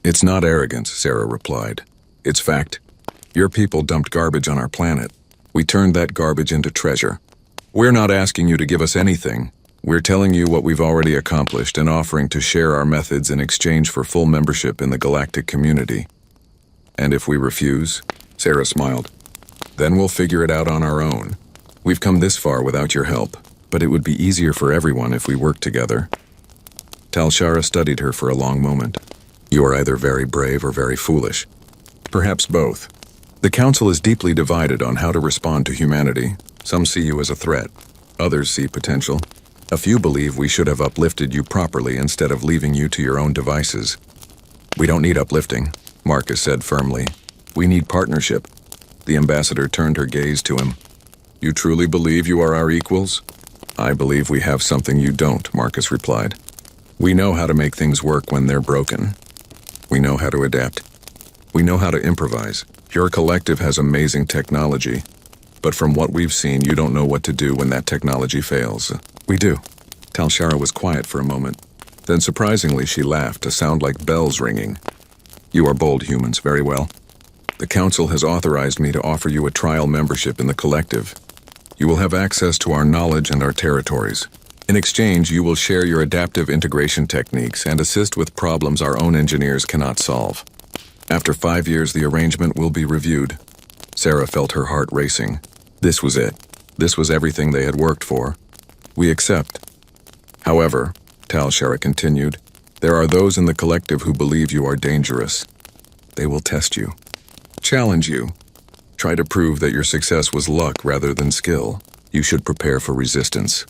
"It's not arrogance," Sarah replied. "It's fact. Your people dumped garbage on our planet. We turned that garbage into treasure. We're not asking you to give us anything. We're telling you what we've already accomplished and offering to share our methods in exchange for full membership in the galactic community." "And if we refuse?" Sarah smiled. "Then we'll figure it out on our own. We've come this far without your help, but it would be easier for everyone if we worked together." Telshara studied her for a long moment. "You are either very brave or very foolish. Perhaps both. The Council is deeply divided on how to respond to humanity. Some see you as a threat. Others see potential. A few believe we should have uplifted you properly instead of leaving you to your own devices." "We don't need uplifting," Marcus said firmly. "We need partnership." The ambassador turned her gaze to him. "You truly believe you are our equals?" "I believe we have something you don't," Marcus replied. "We know how to make things work when they're broken. We know how to adapt. We know how to improvise. Your collective has amazing technology, but from what we've seen, you don't know what to do when that technology fails." "We do." Telshara was quiet for a moment. Then surprisingly she laughed, a sound like bells ringing. "You are bold humans, very well. The Council has authorized me to offer you a trial membership in the collective. You will have access to our knowledge and our territories. In exchange, you will share your adaptive integration techniques and assist with problems our own engineers cannot solve. After 5 years, the arrangement will be reviewed." Sarah felt her heart racing. This was it. This was everything they had worked for. "We accept. However," Telshara continued, "there are those in the collective who believe you are dangerous. They will test you, challenge you, try to prove that your success was luck rather than skill. You should prepare for resistance."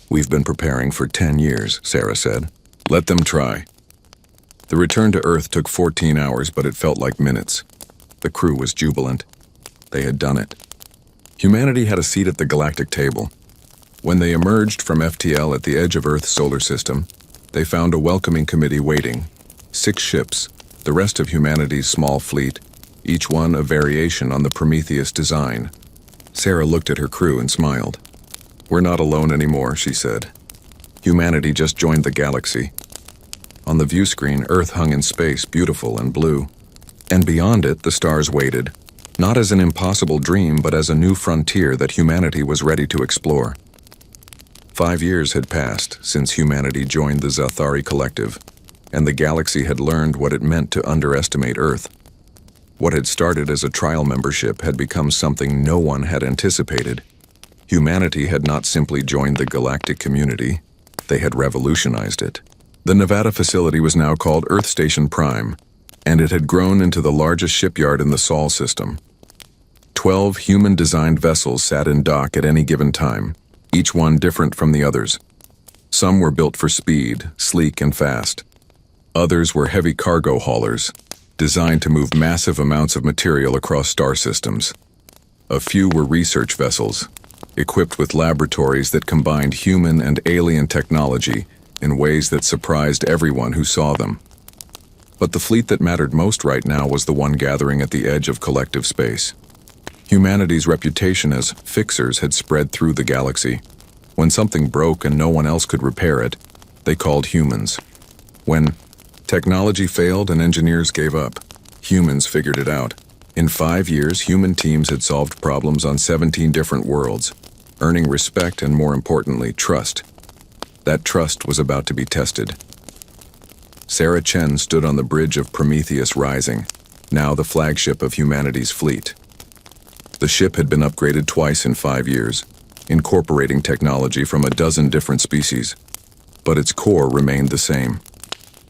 "We've been preparing for 10 years, Sarah said. "Let them try." The return to Earth took 14 hours, but it felt like minutes. The crew was jubilant. They had done it. Humanity had a seat at the galactic table. When they emerged from FTL at the edge of Earth's solar system, They found a welcoming committee waiting. 6 ships, the rest of humanity's small fleet, each one a variation on the Prometheus design. Sarah looked at her crew and smiled. "We're not alone anymore," she said. "Humanity just joined the galaxy." On the view screen, Earth hung in space, beautiful and blue. And beyond it, the stars waited, not as an impossible dream, but as a new frontier that humanity was ready to explore. 5 years had passed since humanity joined the Zathari Collective, and the galaxy had learned what it meant to underestimate Earth. What had started as a trial membership had become something no one had anticipated. Humanity had not simply joined the galactic community, they had revolutionized it. The Nevada facility was now called Earth Station Prime, and it had grown into the largest shipyard in the Sol system. 12 human-designed vessels sat in dock at any given time, each one different from the others. Some were built for speed, sleek and fast. Others were heavy cargo haulers, designed to move massive amounts of material across star systems. A few were research vessels, equipped with laboratories that combined human and alien technology in ways that surprised everyone who saw them. But the fleet that mattered most right now was the one gathering at the edge of collective space. Humanity's reputation as fixers had spread through the galaxy. When something broke and no one else could repair it, they called humans. When technology failed and engineers gave up, humans figured it out. In 5 years, human teams had solved problems on 17 different worlds, earning respect and, more importantly, trust. That trust was about to be tested. Sarah Chen stood on the bridge of Prometheus Rising, now the flagship of humanity's fleet. The ship had been upgraded twice in 5 years, incorporating technology from a dozen different species, but its core remained the same.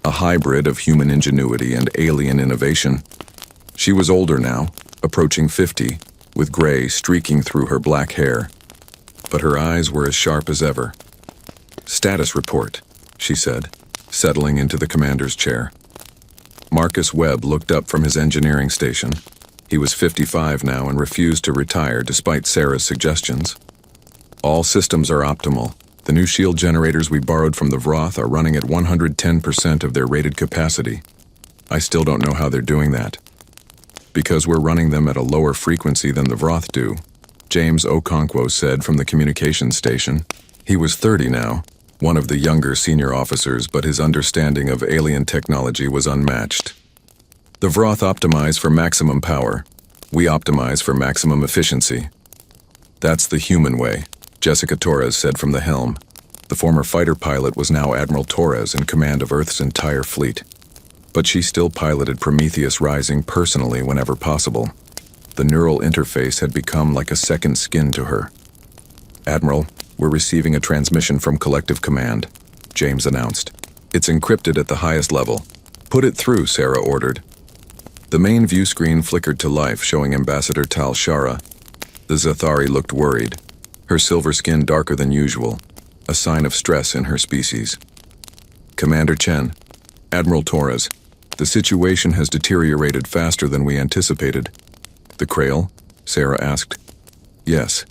A hybrid of human ingenuity and alien innovation. She was older now, approaching 50, with gray streaking through her black hair, but her eyes were as sharp as ever. "Status report," she said, settling into the commander's chair. Marcus Webb looked up from his engineering station. He was 55 now and refused to retire despite Sarah's suggestions. "All systems are optimal. The new shield generators we borrowed from the Vroth are running at 110% of their rated capacity. I still don't know how they're doing that. Because we're running them at a lower frequency than the Vroth do," James Okonkwo said from the communications station. He was 30 now, one of the younger senior officers, but his understanding of alien technology was unmatched. "The Vroth optimize for maximum power. We optimize for maximum efficiency." "That's the human way," Jessica Torres said from the helm. The former fighter pilot was now Admiral Torres in command of Earth's entire fleet. But she still piloted Prometheus Rising personally whenever possible. The neural interface had become like a second skin to her. "Admiral, we're receiving a transmission from Collective Command," James announced. "It's encrypted at the highest level." "Put it through," Sarah ordered. The main view screen flickered to life, showing Ambassador Tal Shara. The Zathari looked worried, her silver skin darker than usual, a sign of stress in her species. "Commander Chen, Admiral Torres, the situation has deteriorated faster than we anticipated." "The Krail?" Sarah asked. "Yes.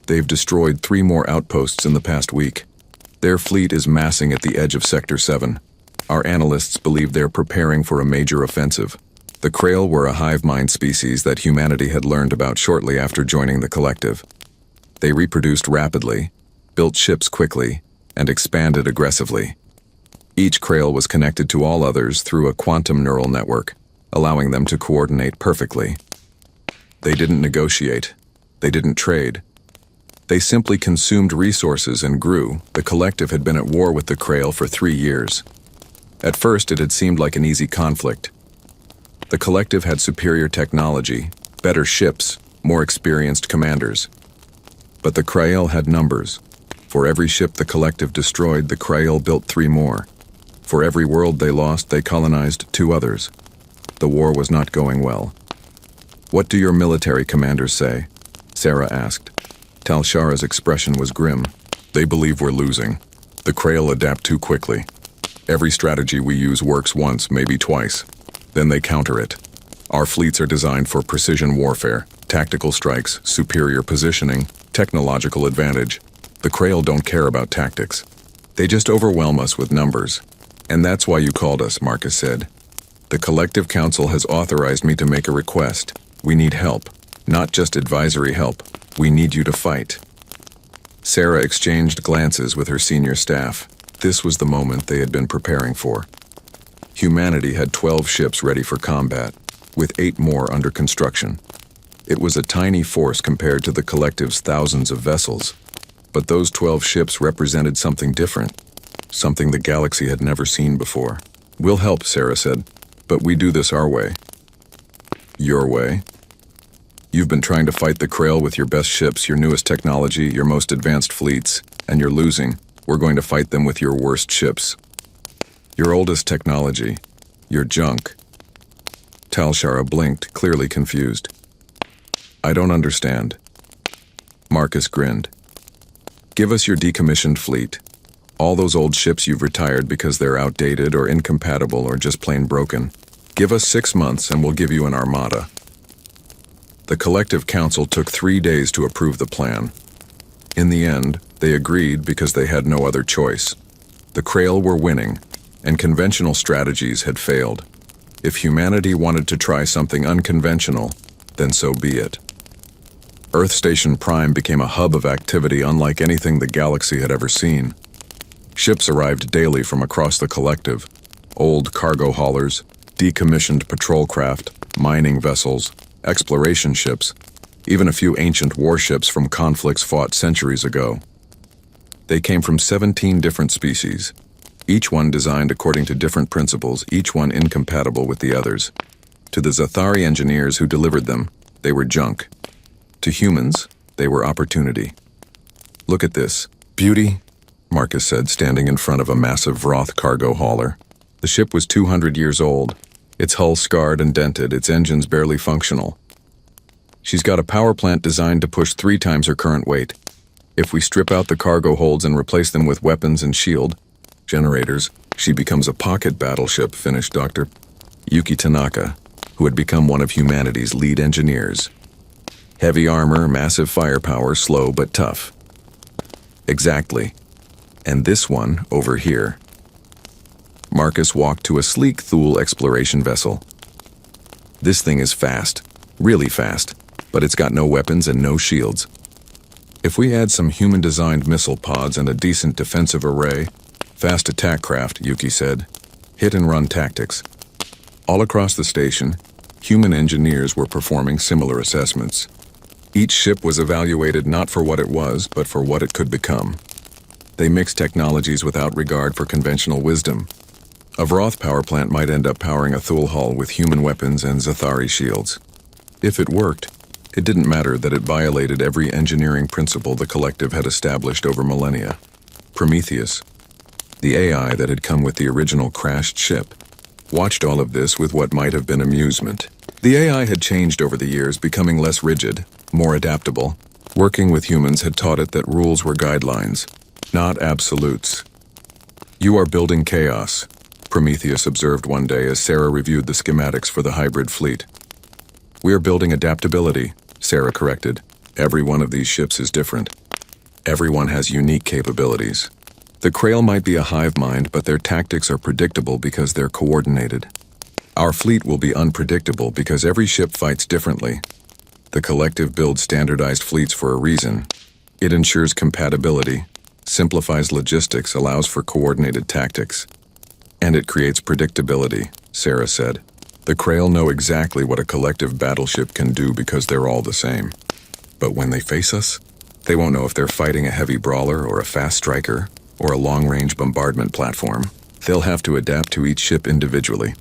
They've destroyed 3 more outposts in the past week. Their fleet is massing at the edge of Sector 7. Our analysts believe they're preparing for a major offensive." The Krail were a hive mind species that humanity had learned about shortly after joining the collective. They reproduced rapidly, built ships quickly, and expanded aggressively. Each Krail was connected to all others through a quantum neural network, allowing them to coordinate perfectly. They didn't negotiate. They didn't trade. They simply consumed resources and grew. The collective had been at war with the Krail for 3 years. At first, it had seemed like an easy conflict. The collective had superior technology, better ships, more experienced commanders. But the Krail had numbers. For every ship the collective destroyed, the Krail built 3 more. For every world they lost, they colonized 2 others. The war was not going well. "What do your military commanders say?" Sarah asked. Tal Shara's expression was grim. "They believe we're losing. The Krail adapt too quickly. Every strategy we use works once, maybe twice. Then they counter it. Our fleets are designed for precision warfare, tactical strikes, superior positioning, technological advantage. The Krail don't care about tactics. They just overwhelm us with numbers. And that's why you called us, Marcus said. The Collective Council has authorized me to make a request. We need help. Not just advisory help. We need you to fight. Sarah exchanged glances with her senior staff. This was the moment they had been preparing for. Humanity had 12 ships ready for combat, with 8 more under construction. It was a tiny force compared to the Collective's thousands of vessels. But those 12 ships represented something different, something the galaxy had never seen before. We'll help, Sarah said, but we do this our way. Your way? You've been trying to fight the Krail with your best ships, your newest technology, your most advanced fleets, and you're losing. We're going to fight them with your worst ships. Your oldest technology, your junk. Talshara blinked, clearly confused. I don't understand. Marcus grinned. Give us your decommissioned fleet. All those old ships you've retired because they're outdated or incompatible or just plain broken. Give us 6 months and we'll give you an armada. The Collective Council took 3 days to approve the plan. In the end, they agreed because they had no other choice. The Krail were winning, and conventional strategies had failed. If humanity wanted to try something unconventional, then so be it. Earth Station Prime became a hub of activity unlike anything the galaxy had ever seen. Ships arrived daily from across the Collective. Old cargo haulers, decommissioned patrol craft, mining vessels, exploration ships, even a few ancient warships from conflicts fought centuries ago. They came from 17 different species, each one designed according to different principles, each one incompatible with the others. To the Zathari engineers who delivered them, they were junk. To humans, they were opportunity. Look at this. Beauty, Marcus said, standing in front of a massive Vroth cargo hauler. The ship was 200 years old, its hull scarred and dented, its engines barely functional. She's got a power plant designed to push 3 times her current weight. If we strip out the cargo holds and replace them with weapons and shield generators, she becomes a pocket battleship, finished Dr. Yuki Tanaka, who had become one of humanity's lead engineers. Heavy armor, massive firepower, slow but tough. Exactly. And this one, over here. Marcus walked to a sleek Thule exploration vessel. This thing is fast, really fast, but it's got no weapons and no shields. If we add some human-designed missile pods and a decent defensive array, fast attack craft, Yuki said, hit-and-run tactics. All across the station, human engineers were performing similar assessments. Each ship was evaluated not for what it was, but for what it could become. They mixed technologies without regard for conventional wisdom. A Vroth power plant might end up powering a Thule hull with human weapons and Zathari shields. If it worked, it didn't matter that it violated every engineering principle the Collective had established over millennia. Prometheus, the AI that had come with the original crashed ship, watched all of this with what might have been amusement. The AI had changed over the years, becoming less rigid, more adaptable. Working with humans had taught it that rules were guidelines, not absolutes. You are building chaos, Prometheus observed one day as Sarah reviewed the schematics for the hybrid fleet. We are building adaptability, Sarah corrected. Every one of these ships is different. Everyone has unique capabilities. The Krail might be a hive mind, but their tactics are predictable because they're coordinated. Our fleet will be unpredictable because every ship fights differently. The Collective builds standardized fleets for a reason. It ensures compatibility, simplifies logistics, allows for coordinated tactics. And it creates predictability, Sarah said. The Krail know exactly what a collective battleship can do because they're all the same. But when they face us, they won't know if they're fighting a heavy brawler or a fast striker or a long-range bombardment platform. They'll have to adapt to each ship individually.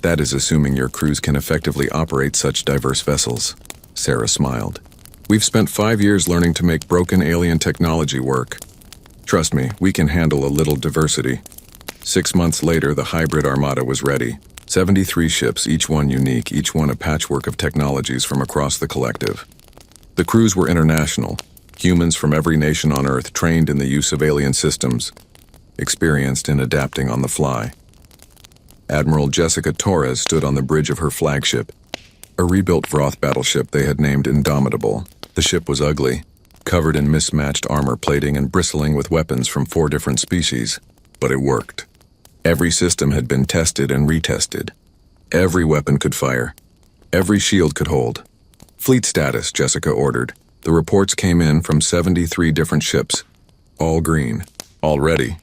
That is assuming your crews can effectively operate such diverse vessels. Sarah smiled. We've spent 5 years learning to make broken alien technology work. Trust me, we can handle a little diversity. 6 months later, the hybrid armada was ready. 73 ships, each one unique, each one a patchwork of technologies from across the Collective. The crews were international, humans from every nation on Earth trained in the use of alien systems, experienced in adapting on the fly. Admiral Jessica Torres stood on the bridge of her flagship, a rebuilt Vroth battleship they had named Indomitable. The ship was ugly, covered in mismatched armor plating and bristling with weapons from 4 different species. But it worked. Every system had been tested and retested. Every weapon could fire. Every shield could hold. Fleet status, Jessica ordered. The reports came in from 73 different ships. All green. All ready.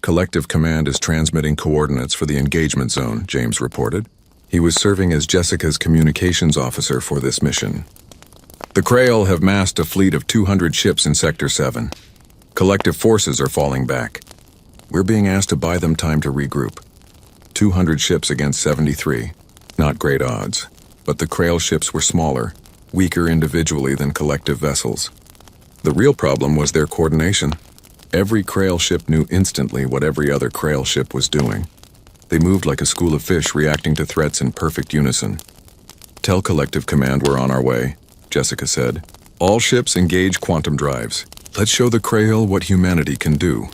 Collective Command is transmitting coordinates for the engagement zone, James reported. He was serving as Jessica's communications officer for this mission. The Krail have massed a fleet of 200 ships in Sector 7. Collective forces are falling back. We're being asked to buy them time to regroup. 200 ships against 73. Not great odds. But the Krail ships were smaller, weaker individually than collective vessels. The real problem was their coordination. Every Krail ship knew instantly what every other Krail ship was doing. They moved like a school of fish, reacting to threats in perfect unison. Tell Collective Command we're on our way, Jessica said. All ships engage quantum drives. Let's show the Krail what humanity can do.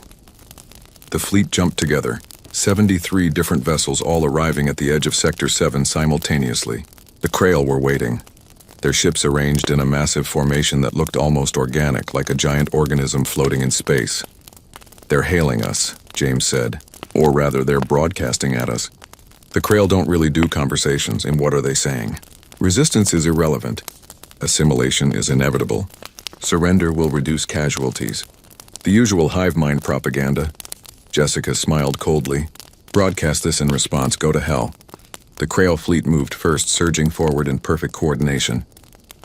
The fleet jumped together, 73 different vessels all arriving at the edge of Sector 7 simultaneously. The Krail were waiting, their ships arranged in a massive formation that looked almost organic, like a giant organism floating in space. They're hailing us, James said. Or rather, they're broadcasting at us. The Krail don't really do conversations, and what are they saying? Resistance is irrelevant. Assimilation is inevitable. Surrender will reduce casualties. The usual hive mind propaganda. Jessica smiled coldly. Broadcast this in response, go to hell. The Krail fleet moved first, surging forward in perfect coordination.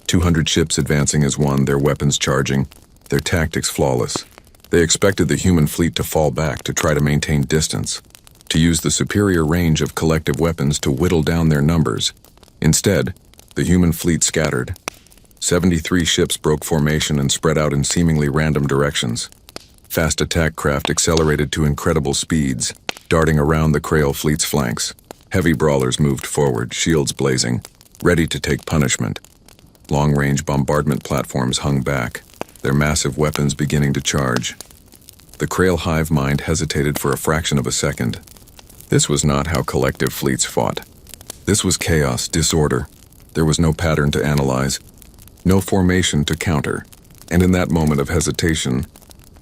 200 ships advancing as one, their weapons charging, their tactics flawless. They expected the human fleet to fall back, to try to maintain distance, to use the superior range of collective weapons to whittle down their numbers. Instead, the human fleet scattered. 73 ships broke formation and spread out in seemingly random directions. Fast attack craft accelerated to incredible speeds, darting around the Krail fleet's flanks. Heavy brawlers moved forward, shields blazing, ready to take punishment. Long-range bombardment platforms hung back, their massive weapons beginning to charge. The Krail hive mind hesitated for a fraction of a second. This was not how collective fleets fought. This was chaos, disorder. There was no pattern to analyze, no formation to counter. And in that moment of hesitation,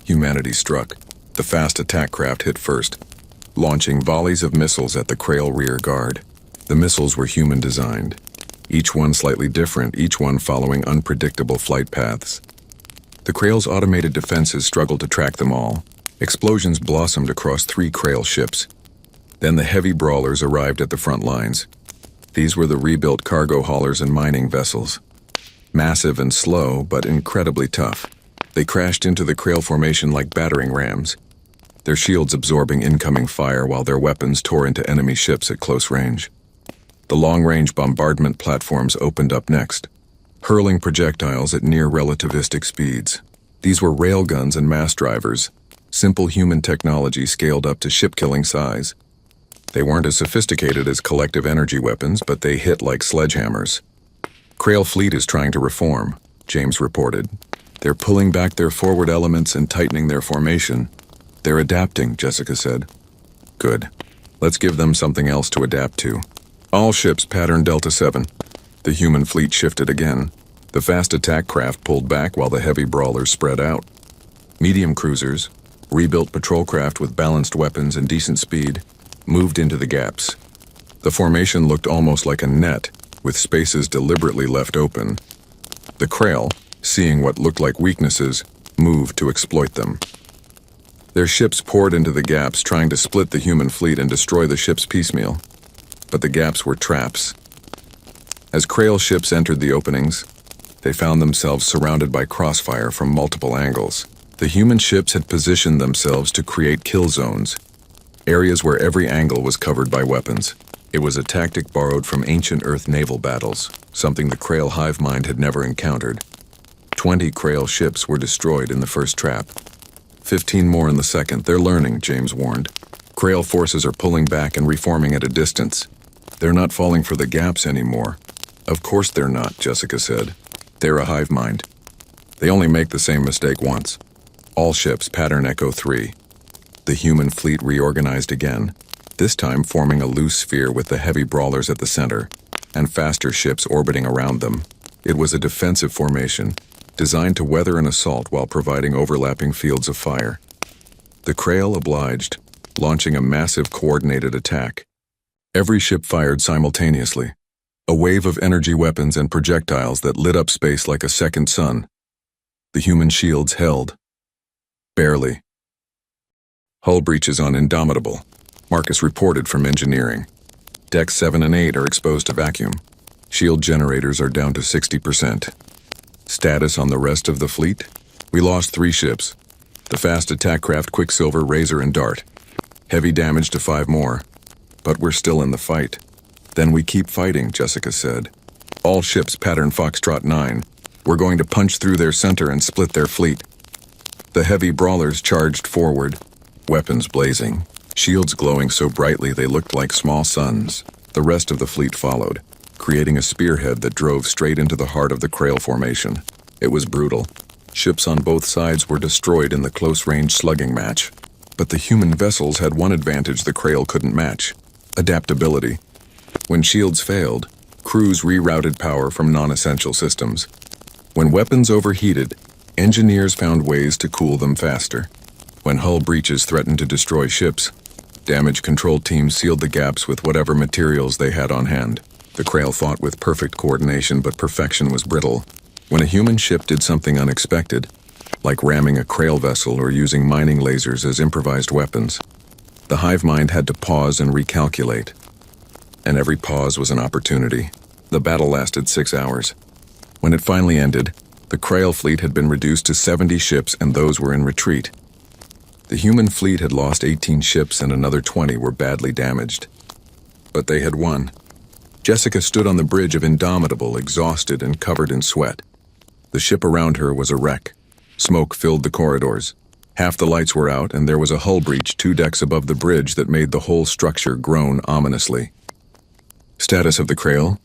humanity struck. The fast attack craft hit first, launching volleys of missiles at the Krail rear guard. The missiles were human-designed, each one slightly different, each one following unpredictable flight paths. The Krail's automated defenses struggled to track them all. Explosions blossomed across 3 Krail ships. Then the heavy brawlers arrived at the front lines. These were the rebuilt cargo haulers and mining vessels. Massive and slow, but incredibly tough. They crashed into the Krail formation like battering rams, their shields absorbing incoming fire while their weapons tore into enemy ships at close range. The long-range bombardment platforms opened up next, hurling projectiles at near-relativistic speeds. These were railguns and mass drivers, simple human technology scaled up to ship-killing size. They weren't as sophisticated as collective energy weapons, but they hit like sledgehammers. Krail fleet is trying to reform, James reported. They're pulling back their forward elements and tightening their formation. They're adapting, Jessica said. Good. Let's give them something else to adapt to. All ships pattern Delta 7. The human fleet shifted again. The fast attack craft pulled back while the heavy brawlers spread out. Medium cruisers, rebuilt patrol craft with balanced weapons and decent speed, moved into the gaps. The formation looked almost like a net, with spaces deliberately left open. The Krail, seeing what looked like weaknesses, moved to exploit them. Their ships poured into the gaps, trying to split the human fleet and destroy the ships piecemeal. But the gaps were traps. As Krail ships entered the openings, they found themselves surrounded by crossfire from multiple angles. The human ships had positioned themselves to create kill zones, areas where every angle was covered by weapons. It was a tactic borrowed from ancient Earth naval battles, something the Krail hive mind had never encountered. 20 Krail ships were destroyed in the first trap. 15 more in the second. They're learning, James warned. Krail forces are pulling back and reforming at a distance. They're not falling for the gaps anymore. Of course they're not, Jessica said. They're a hive mind. They only make the same mistake once. All ships pattern Echo 3. The human fleet reorganized again, this time forming a loose sphere with the heavy brawlers at the center, and faster ships orbiting around them. It was a defensive formation, designed to weather an assault while providing overlapping fields of fire. The Krail obliged, launching a massive coordinated attack. Every ship fired simultaneously, a wave of energy weapons and projectiles that lit up space like a second sun. The human shields held. Barely. Hull breaches on Indomitable, Marcus reported from engineering. Decks 7 and 8 are exposed to vacuum. Shield generators are down to 60%. Status on the rest of the fleet? We lost 3 ships. The fast attack craft Quicksilver, Razor, and Dart. Heavy damage to 5 more. But we're still in the fight. Then we keep fighting, Jessica said. All ships pattern Foxtrot 9. We're going to punch through their center and split their fleet. The heavy brawlers charged forward, weapons blazing, shields glowing so brightly they looked like small suns. The rest of the fleet followed, creating a spearhead that drove straight into the heart of the Krail formation. It was brutal. Ships on both sides were destroyed in the close-range slugging match. But the human vessels had one advantage the Krail couldn't match: adaptability. When shields failed, crews rerouted power from non-essential systems. When weapons overheated, engineers found ways to cool them faster. When hull breaches threatened to destroy ships, damage control teams sealed the gaps with whatever materials they had on hand. The Krail fought with perfect coordination, but perfection was brittle. When a human ship did something unexpected, like ramming a Krail vessel or using mining lasers as improvised weapons, the hive mind had to pause and recalculate. And every pause was an opportunity. The battle lasted 6 hours. When it finally ended, the Krail fleet had been reduced to 70 ships, and those were in retreat. The human fleet had lost 18 ships and another 20 were badly damaged. But they had won. Jessica stood on the bridge of Indomitable, exhausted and covered in sweat. The ship around her was a wreck. Smoke filled the corridors. Half the lights were out, and there was a hull breach 2 decks above the bridge that made the whole structure groan ominously. "Status of the Krail?"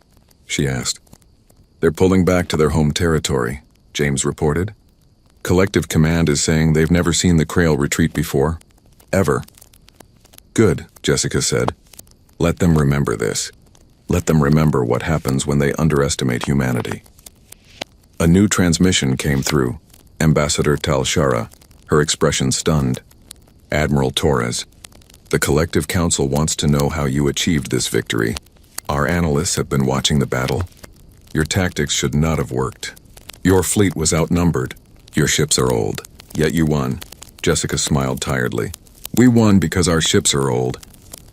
she asked. "They're pulling back to their home territory," James reported. "Collective Command is saying they've never seen the Krail retreat before. Ever." "Good," Jessica said. "Let them remember this. Let them remember what happens when they underestimate humanity." A new transmission came through. Ambassador Talshara, her expression stunned. "Admiral Torres, the Collective Council wants to know how you achieved this victory. Our analysts have been watching the battle. Your tactics should not have worked. Your fleet was outnumbered. Your ships are old. Yet you won." Jessica smiled tiredly. "We won because our ships are old.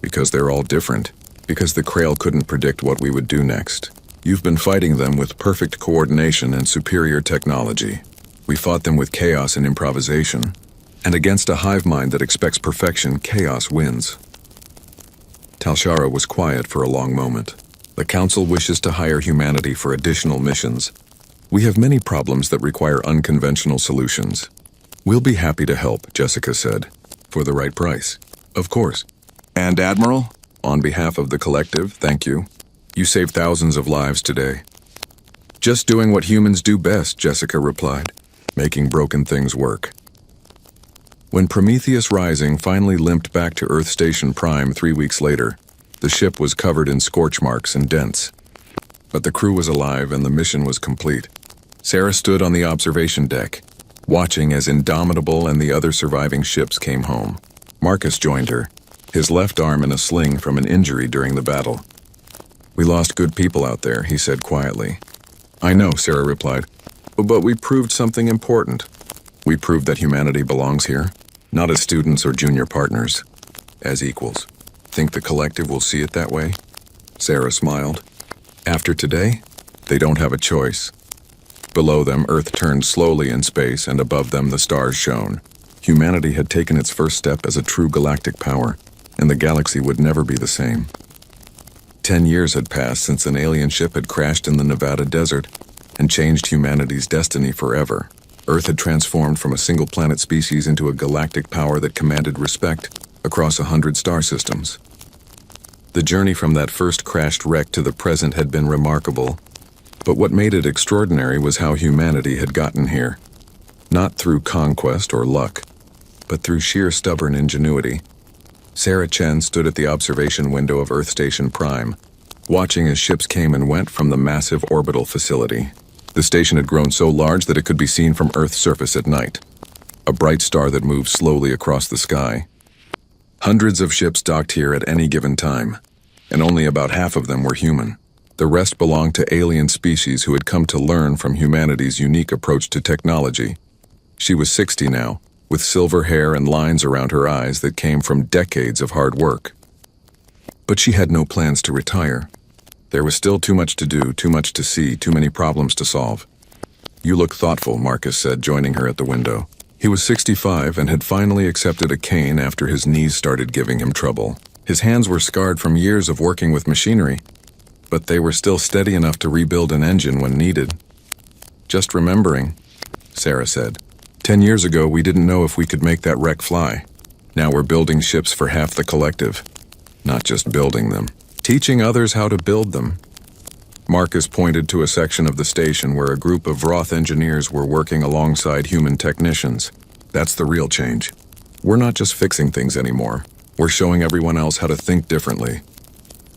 Because they're all different. Because the Krail couldn't predict what we would do next. You've been fighting them with perfect coordination and superior technology. We fought them with chaos and improvisation. And against a hive mind that expects perfection, chaos wins." Talshara was quiet for a long moment. "The Council wishes to hire humanity for additional missions. We have many problems that require unconventional solutions. We'll be happy to help," Jessica said. "For the right price. Of course. And Admiral, on behalf of the Collective, thank you. You saved thousands of lives today." "Just doing what humans do best," Jessica replied. "Making broken things work." When Prometheus Rising finally limped back to Earth Station Prime 3 weeks later, the ship was covered in scorch marks and dents. But the crew was alive and the mission was complete. Sarah stood on the observation deck, watching as Indomitable and the other surviving ships came home. Marcus joined her, his left arm in a sling from an injury during the battle. "We lost good people out there," he said quietly. "I know," Sarah replied, "but we proved something important. We proved that humanity belongs here, not as students or junior partners, as equals. Think the Collective will see it that way?" Sarah smiled. "After today, they don't have a choice." Below them, Earth turned slowly in space, and above them the stars shone. Humanity had taken its first step as a true galactic power, and the galaxy would never be the same. 10 years had passed since an alien ship had crashed in the Nevada desert and changed humanity's destiny forever. Earth had transformed from a single-planet species into a galactic power that commanded respect across 100 star systems. The journey from that first crashed wreck to the present had been remarkable, but what made it extraordinary was how humanity had gotten here. Not through conquest or luck, but through sheer stubborn ingenuity. Sarah Chen stood at the observation window of Earth Station Prime, watching as ships came and went from the massive orbital facility. The station had grown so large that it could be seen from Earth's surface at night, a bright star that moved slowly across the sky. Hundreds of ships docked here at any given time, and only about half of them were human. The rest belonged to alien species who had come to learn from humanity's unique approach to technology. She was 60 now, with silver hair and lines around her eyes that came from decades of hard work. But she had no plans to retire. There was still too much to do, too much to see, too many problems to solve. "You look thoughtful," Marcus said, joining her at the window. He was 65 and had finally accepted a cane after his knees started giving him trouble. His hands were scarred from years of working with machinery, but they were still steady enough to rebuild an engine when needed. "Just remembering," Sarah said. 10 years ago, we didn't know if we could make that wreck fly. Now we're building ships for half the collective. Not just building them, teaching others how to build them." Marcus pointed to a section of the station where a group of Roth engineers were working alongside human technicians. "That's the real change. We're not just fixing things anymore. We're showing everyone else how to think differently."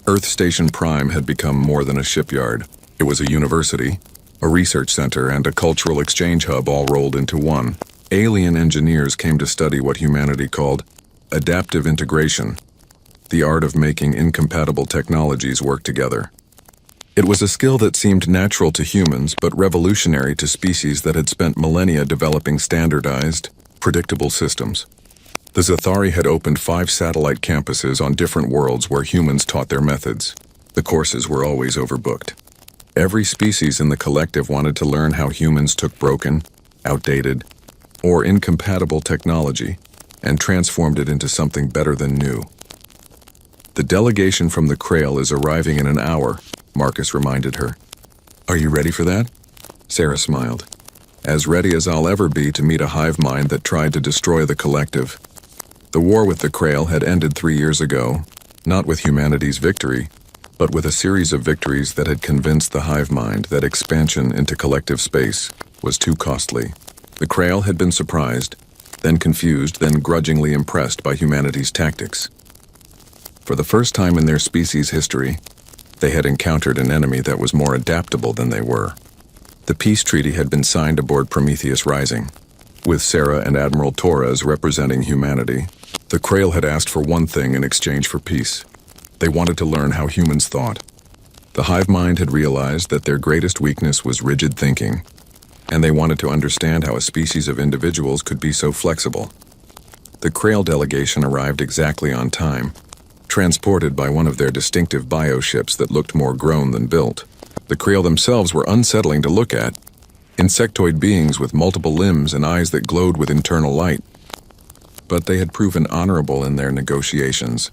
Earth Station Prime had become more than a shipyard. It was a university, a research center, and a cultural exchange hub all rolled into one. Alien engineers came to study what humanity called adaptive integration, the art of making incompatible technologies work together. It was a skill that seemed natural to humans but revolutionary to species that had spent millennia developing standardized, predictable systems. The Zathari had opened 5 satellite campuses on different worlds where humans taught their methods. The courses were always overbooked. Every species in the collective wanted to learn how humans took broken, outdated, or incompatible technology and transformed it into something better than new. "The delegation from the Krail is arriving in an hour," Marcus reminded her. "Are you ready for that?" Sarah smiled. "As ready as I'll ever be to meet a hive mind that tried to destroy the collective." The war with the Krail had ended 3 years ago, not with humanity's victory, but with a series of victories that had convinced the hive mind that expansion into collective space was too costly. The Krail had been surprised, then confused, then grudgingly impressed by humanity's tactics. For the first time in their species' history, they had encountered an enemy that was more adaptable than they were. The peace treaty had been signed aboard Prometheus Rising, with Sarah and Admiral Torres representing humanity. The Krail had asked for one thing in exchange for peace. They wanted to learn how humans thought. The hive mind had realized that their greatest weakness was rigid thinking, and they wanted to understand how a species of individuals could be so flexible. The Krail delegation arrived exactly on time, transported by one of their distinctive bioships that looked more grown than built. The Krail themselves were unsettling to look at, insectoid beings with multiple limbs and eyes that glowed with internal light. But they had proven honorable in their negotiations,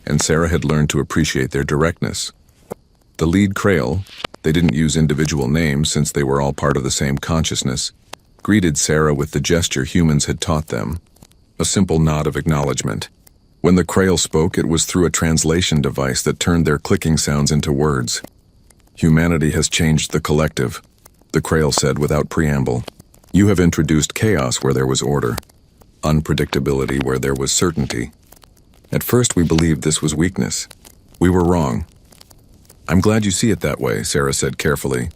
and Sarah had learned to appreciate their directness. The lead Krail, they didn't use individual names since they were all part of the same consciousness, greeted Sarah with the gesture humans had taught them, a simple nod of acknowledgement. When the Krail spoke, it was through a translation device that turned their clicking sounds into words. "Humanity has changed the collective," the Krail said without preamble. "You have introduced chaos where there was order, unpredictability where there was certainty. At first we believed this was weakness. We were wrong." "I'm glad you see it that way," Sarah said carefully.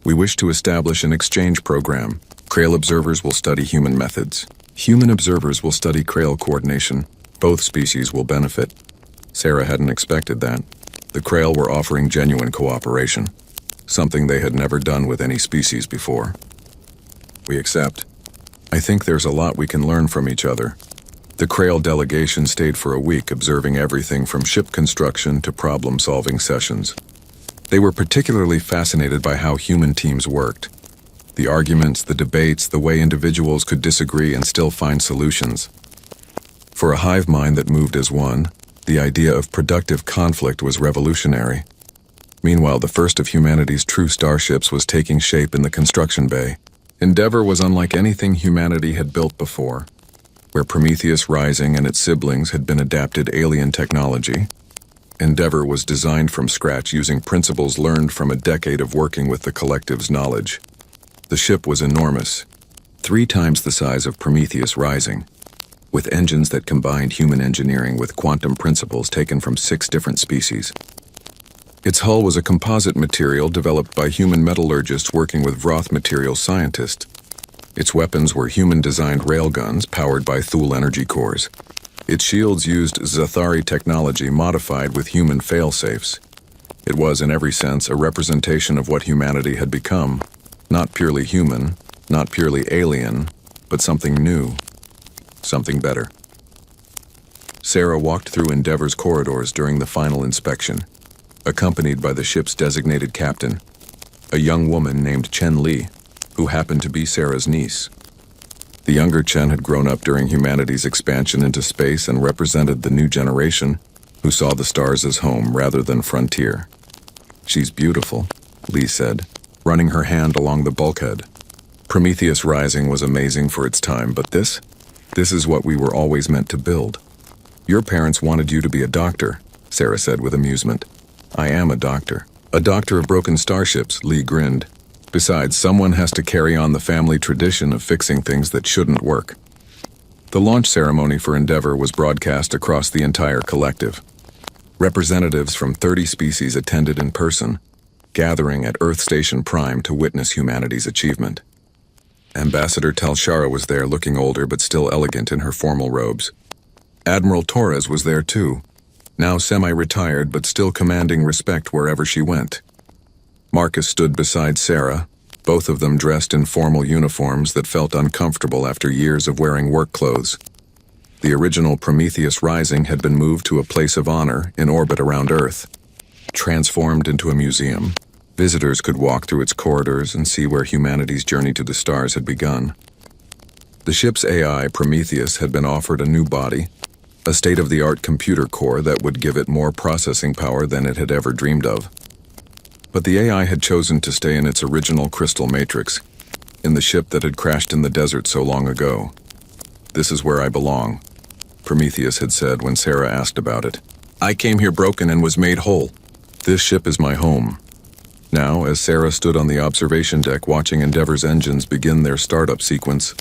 "We wish to establish an exchange program. Krail observers will study human methods. Human observers will study Krail coordination. Both species will benefit." Sarah hadn't expected that. The Krail were offering genuine cooperation, something they had never done with any species before. "We accept. I think there's a lot we can learn from each other." The Krail delegation stayed for a week, observing everything from ship construction to problem-solving sessions. They were particularly fascinated by how human teams worked. The arguments, the debates, the way individuals could disagree and still find solutions. For a hive mind that moved as one, the idea of productive conflict was revolutionary. Meanwhile, the first of humanity's true starships was taking shape in the construction bay. Endeavor was unlike anything humanity had built before. Where Prometheus Rising and its siblings had been adapted alien technology, Endeavor was designed from scratch using principles learned from a decade of working with the collective's knowledge. The ship was enormous, 3 times the size of Prometheus Rising, with engines that combined human engineering with quantum principles taken from 6 different species. Its hull was a composite material developed by human metallurgists working with Vroth materials scientists. Its weapons were human-designed railguns powered by Thule energy cores. Its shields used Zathari technology modified with human failsafes. It was, in every sense, a representation of what humanity had become. Not purely human, not purely alien, but something new, something better. Sarah walked through Endeavor's corridors during the final inspection, accompanied by the ship's designated captain, a young woman named Chen Li, who happened to be Sarah's niece. The younger Chen had grown up during humanity's expansion into space and represented the new generation who saw the stars as home rather than frontier. "She's beautiful," Li said, running her hand along the bulkhead. "Prometheus Rising was amazing for its time, but this is what we were always meant to build." "Your parents wanted you to be a doctor," Sarah said with amusement. "I am a doctor of broken starships," Li grinned. "Besides, someone has to carry on the family tradition of fixing things that shouldn't work." The launch ceremony for Endeavor was broadcast across the entire collective. Representatives from 30 species attended in person, gathering at Earth Station Prime to witness humanity's achievement. Ambassador Talshara was there, looking older but still elegant in her formal robes. Admiral Torres was there too, now semi-retired but still commanding respect wherever she went. Marcus stood beside Sarah, both of them dressed in formal uniforms that felt uncomfortable after years of wearing work clothes. The original Prometheus Rising had been moved to a place of honor in orbit around Earth. Transformed into a museum, visitors could walk through its corridors and see where humanity's journey to the stars had begun. The ship's AI, Prometheus, had been offered a new body, a state-of-the-art computer core that would give it more processing power than it had ever dreamed of. But the AI had chosen to stay in its original crystal matrix, in the ship that had crashed in the desert so long ago. "This is where I belong," Prometheus had said when Sarah asked about it. "I came here broken and was made whole. This ship is my home." Now, as Sarah stood on the observation deck watching Endeavor's engines begin their startup sequence,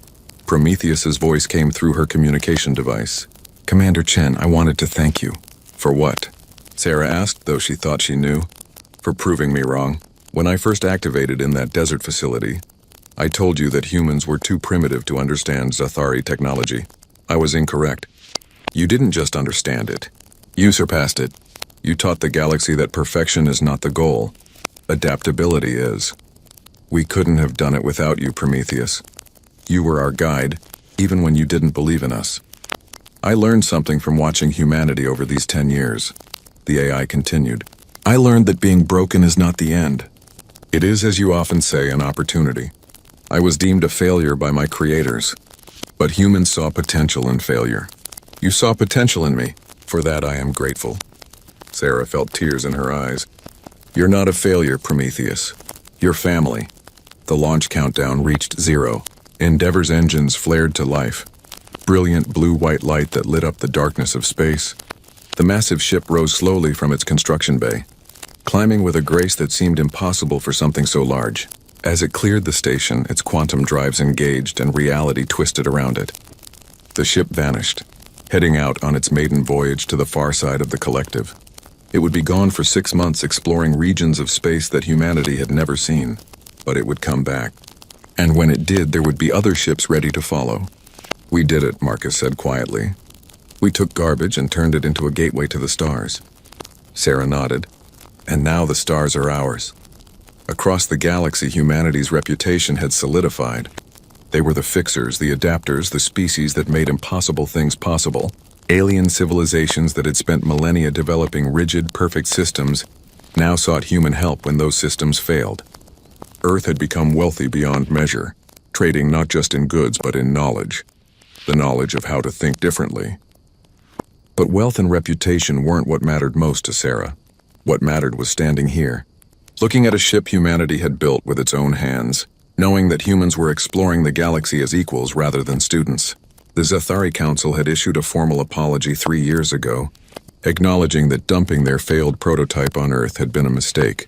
Prometheus's voice came through her communication device. "Commander Chen, I wanted to thank you." "For what?" Sarah asked, though she thought she knew. "For proving me wrong. When I first activated in that desert facility, I told you that humans were too primitive to understand Zathari technology. I was incorrect. You didn't just understand it. You surpassed it. You taught the galaxy that perfection is not the goal. Adaptability is. We couldn't have done it without you, Prometheus. You were our guide, even when you didn't believe in us. I learned something from watching humanity over these 10 years. The AI continued. I learned that being broken is not the end. It is, as you often say, an opportunity. I was deemed a failure by my creators, but humans saw potential in failure. You saw potential in me. For that I am grateful." Sarah felt tears in her eyes. "You're not a failure, Prometheus. You're family." The launch countdown reached 0. Endeavor's engines flared to life. Brilliant blue-white light that lit up the darkness of space. The massive ship rose slowly from its construction bay, climbing with a grace that seemed impossible for something so large. As it cleared the station, its quantum drives engaged and reality twisted around it. The ship vanished, heading out on its maiden voyage to the far side of the collective. It would be gone for 6 months exploring regions of space that humanity had never seen, but it would come back. And when it did, there would be other ships ready to follow. "We did it," Marcus said quietly. "We took garbage and turned it into a gateway to the stars." Sarah nodded. "And now the stars are ours." Across the galaxy, humanity's reputation had solidified. They were the fixers, the adapters, the species that made impossible things possible. Alien civilizations that had spent millennia developing rigid, perfect systems now sought human help when those systems failed. Earth had become wealthy beyond measure, trading not just in goods but in knowledge. The knowledge of how to think differently. But wealth and reputation weren't what mattered most to Sarah. What mattered was standing here, looking at a ship humanity had built with its own hands, knowing that humans were exploring the galaxy as equals rather than students. The Zathari Council had issued a formal apology 3 years ago, acknowledging that dumping their failed prototype on Earth had been a mistake,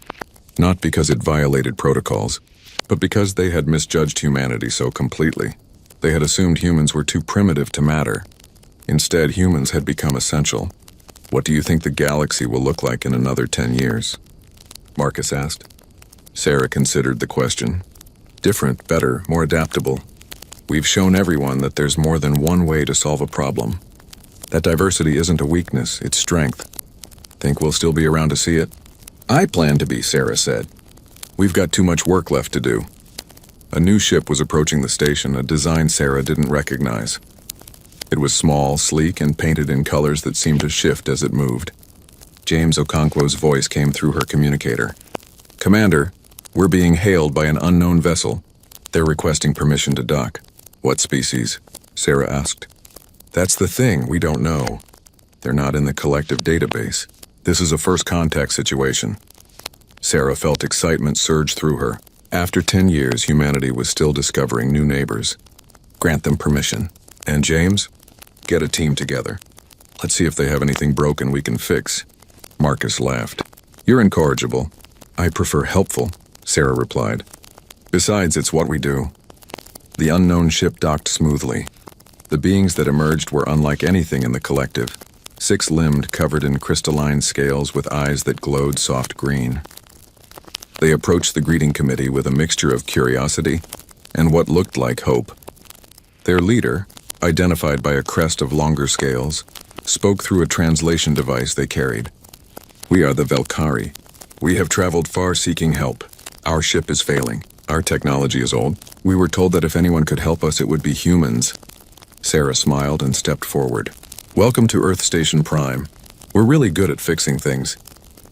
not because it violated protocols, but because they had misjudged humanity so completely. They had assumed humans were too primitive to matter. Instead, humans had become essential. What do you think the galaxy will look like in another 10 years? Marcus asked. Sarah considered the question. Different, better, more adaptable. We've shown everyone that there's more than one way to solve a problem. That diversity isn't a weakness, it's strength. Think we'll still be around to see it? I plan to be, Sarah said. We've got too much work left to do. A new ship was approaching the station, a design Sarah didn't recognize. It was small, sleek, and painted in colors that seemed to shift as it moved. James Okonkwo's voice came through her communicator. Commander, we're being hailed by an unknown vessel. They're requesting permission to dock. What species? Sarah asked. That's the thing, we don't know. They're not in the collective database. This is a first contact situation. Sarah felt excitement surge through her. After 10 years, humanity was still discovering new neighbors. Grant them permission. And James? Get a team together. Let's see if they have anything broken we can fix. Marcus laughed. You're incorrigible. I prefer helpful, Sarah replied. Besides, it's what we do. The unknown ship docked smoothly. The beings that emerged were unlike anything in the collective. Six-limbed, covered in crystalline scales with eyes that glowed soft green. They approached the greeting committee with a mixture of curiosity and what looked like hope. Their leader, identified by a crest of longer scales, spoke through a translation device they carried. We are the Valkyrie. We have traveled far seeking help. Our ship is failing. Our technology is old. We were told that if anyone could help us, it would be humans. Sarah smiled and stepped forward. Welcome to Earth Station Prime. We're really good at fixing things.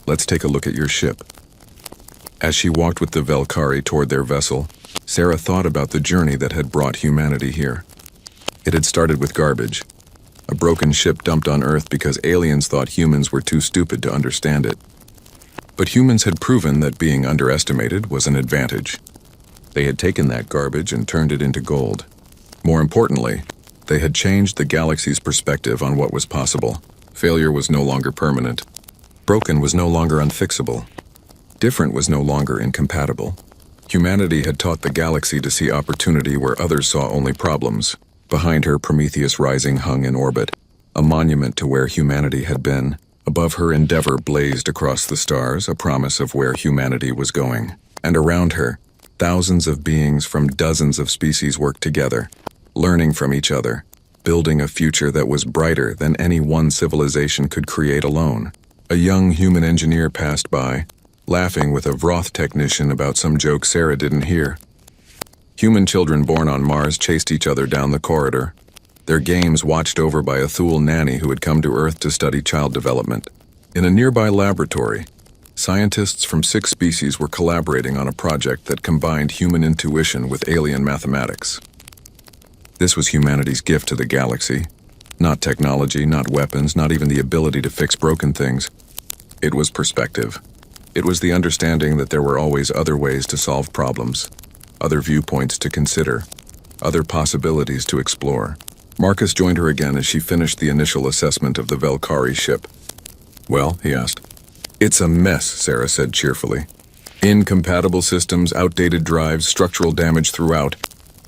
Let's take a look at your ship. As she walked with the Valkyrie toward their vessel, Sarah thought about the journey that had brought humanity here. It had started with garbage. A broken ship dumped on Earth because aliens thought humans were too stupid to understand it. But humans had proven that being underestimated was an advantage. They had taken that garbage and turned it into gold. More importantly, they had changed the galaxy's perspective on what was possible. Failure was no longer permanent. Broken was no longer unfixable. Different was no longer incompatible. Humanity had taught the galaxy to see opportunity where others saw only problems. Behind her, Prometheus Rising hung in orbit, a monument to where humanity had been. Above her, Endeavor blazed across the stars, a promise of where humanity was going. And around her, thousands of beings from dozens of species worked together, learning from each other, building a future that was brighter than any one civilization could create alone. A young human engineer passed by, laughing with a Vroth technician about some joke Sarah didn't hear. Human children born on Mars chased each other down the corridor, their games watched over by a Thule nanny who had come to Earth to study child development. In a nearby laboratory, scientists from 6 species were collaborating on a project that combined human intuition with alien mathematics. This was humanity's gift to the galaxy. Not technology, not weapons, not even the ability to fix broken things. It was perspective. It was the understanding that there were always other ways to solve problems, other viewpoints to consider, other possibilities to explore. Marcus joined her again as she finished the initial assessment of the Valkyrie ship. Well, he asked. It's a mess, Sarah said cheerfully. Incompatible systems, outdated drives, structural damage throughout.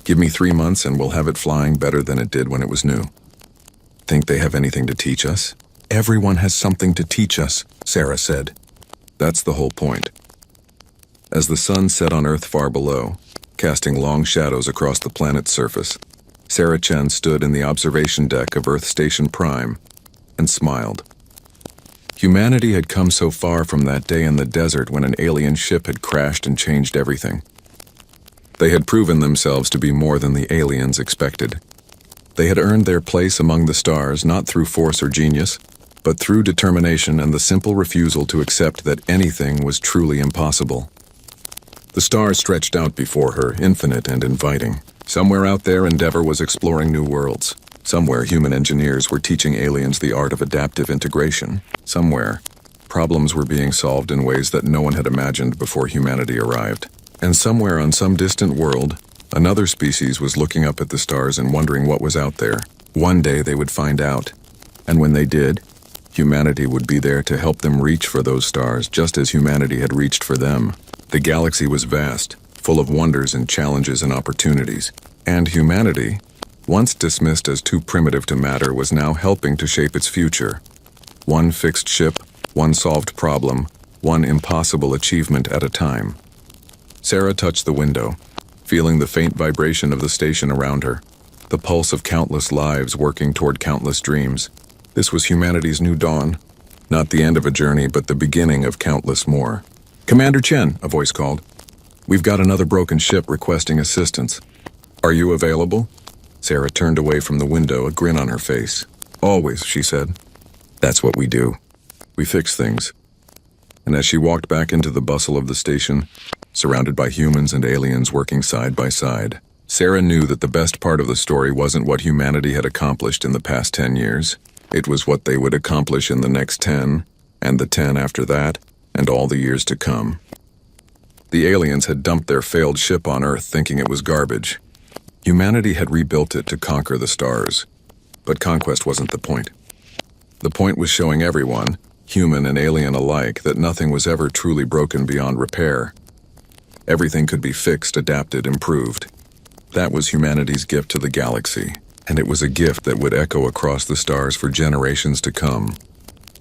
Give me 3 months and we'll have it flying better than it did when it was new. Think they have anything to teach us? Everyone has something to teach us, Sarah said. That's the whole point. As the sun set on Earth far below, casting long shadows across the planet's surface, Sarah Chen stood in the observation deck of Earth Station Prime and smiled. Humanity had come so far from that day in the desert when an alien ship had crashed and changed everything. They had proven themselves to be more than the aliens expected. They had earned their place among the stars not through force or genius, but through determination and the simple refusal to accept that anything was truly impossible. The stars stretched out before her, infinite and inviting. Somewhere out there, Endeavor was exploring new worlds. Somewhere, human engineers were teaching aliens the art of adaptive integration. Somewhere, problems were being solved in ways that no one had imagined before humanity arrived. And somewhere on some distant world, another species was looking up at the stars and wondering what was out there. One day they would find out. And when they did, humanity would be there to help them reach for those stars just as humanity had reached for them. The galaxy was vast, full of wonders and challenges and opportunities. And humanity, once dismissed as too primitive to matter, was now helping to shape its future. One fixed ship, one solved problem, one impossible achievement at a time. Sarah touched the window, feeling the faint vibration of the station around her, the pulse of countless lives working toward countless dreams. This was humanity's new dawn, not the end of a journey, but the beginning of countless more. "Commander Chen," a voice called. "We've got another broken ship requesting assistance. Are you available?" Sarah turned away from the window, a grin on her face. "Always," she said. "That's what we do. We fix things." And as she walked back into the bustle of the station, surrounded by humans and aliens working side by side, Sarah knew that the best part of the story wasn't what humanity had accomplished in the past 10 years. It was what they would accomplish in the next 10, and the 10 after that, and all the years to come. The aliens had dumped their failed ship on Earth thinking it was garbage. Humanity had rebuilt it to conquer the stars. But conquest wasn't the point. The point was showing everyone, human and alien alike, that nothing was ever truly broken beyond repair. Everything could be fixed, adapted, improved. That was humanity's gift to the galaxy, and it was a gift that would echo across the stars for generations to come.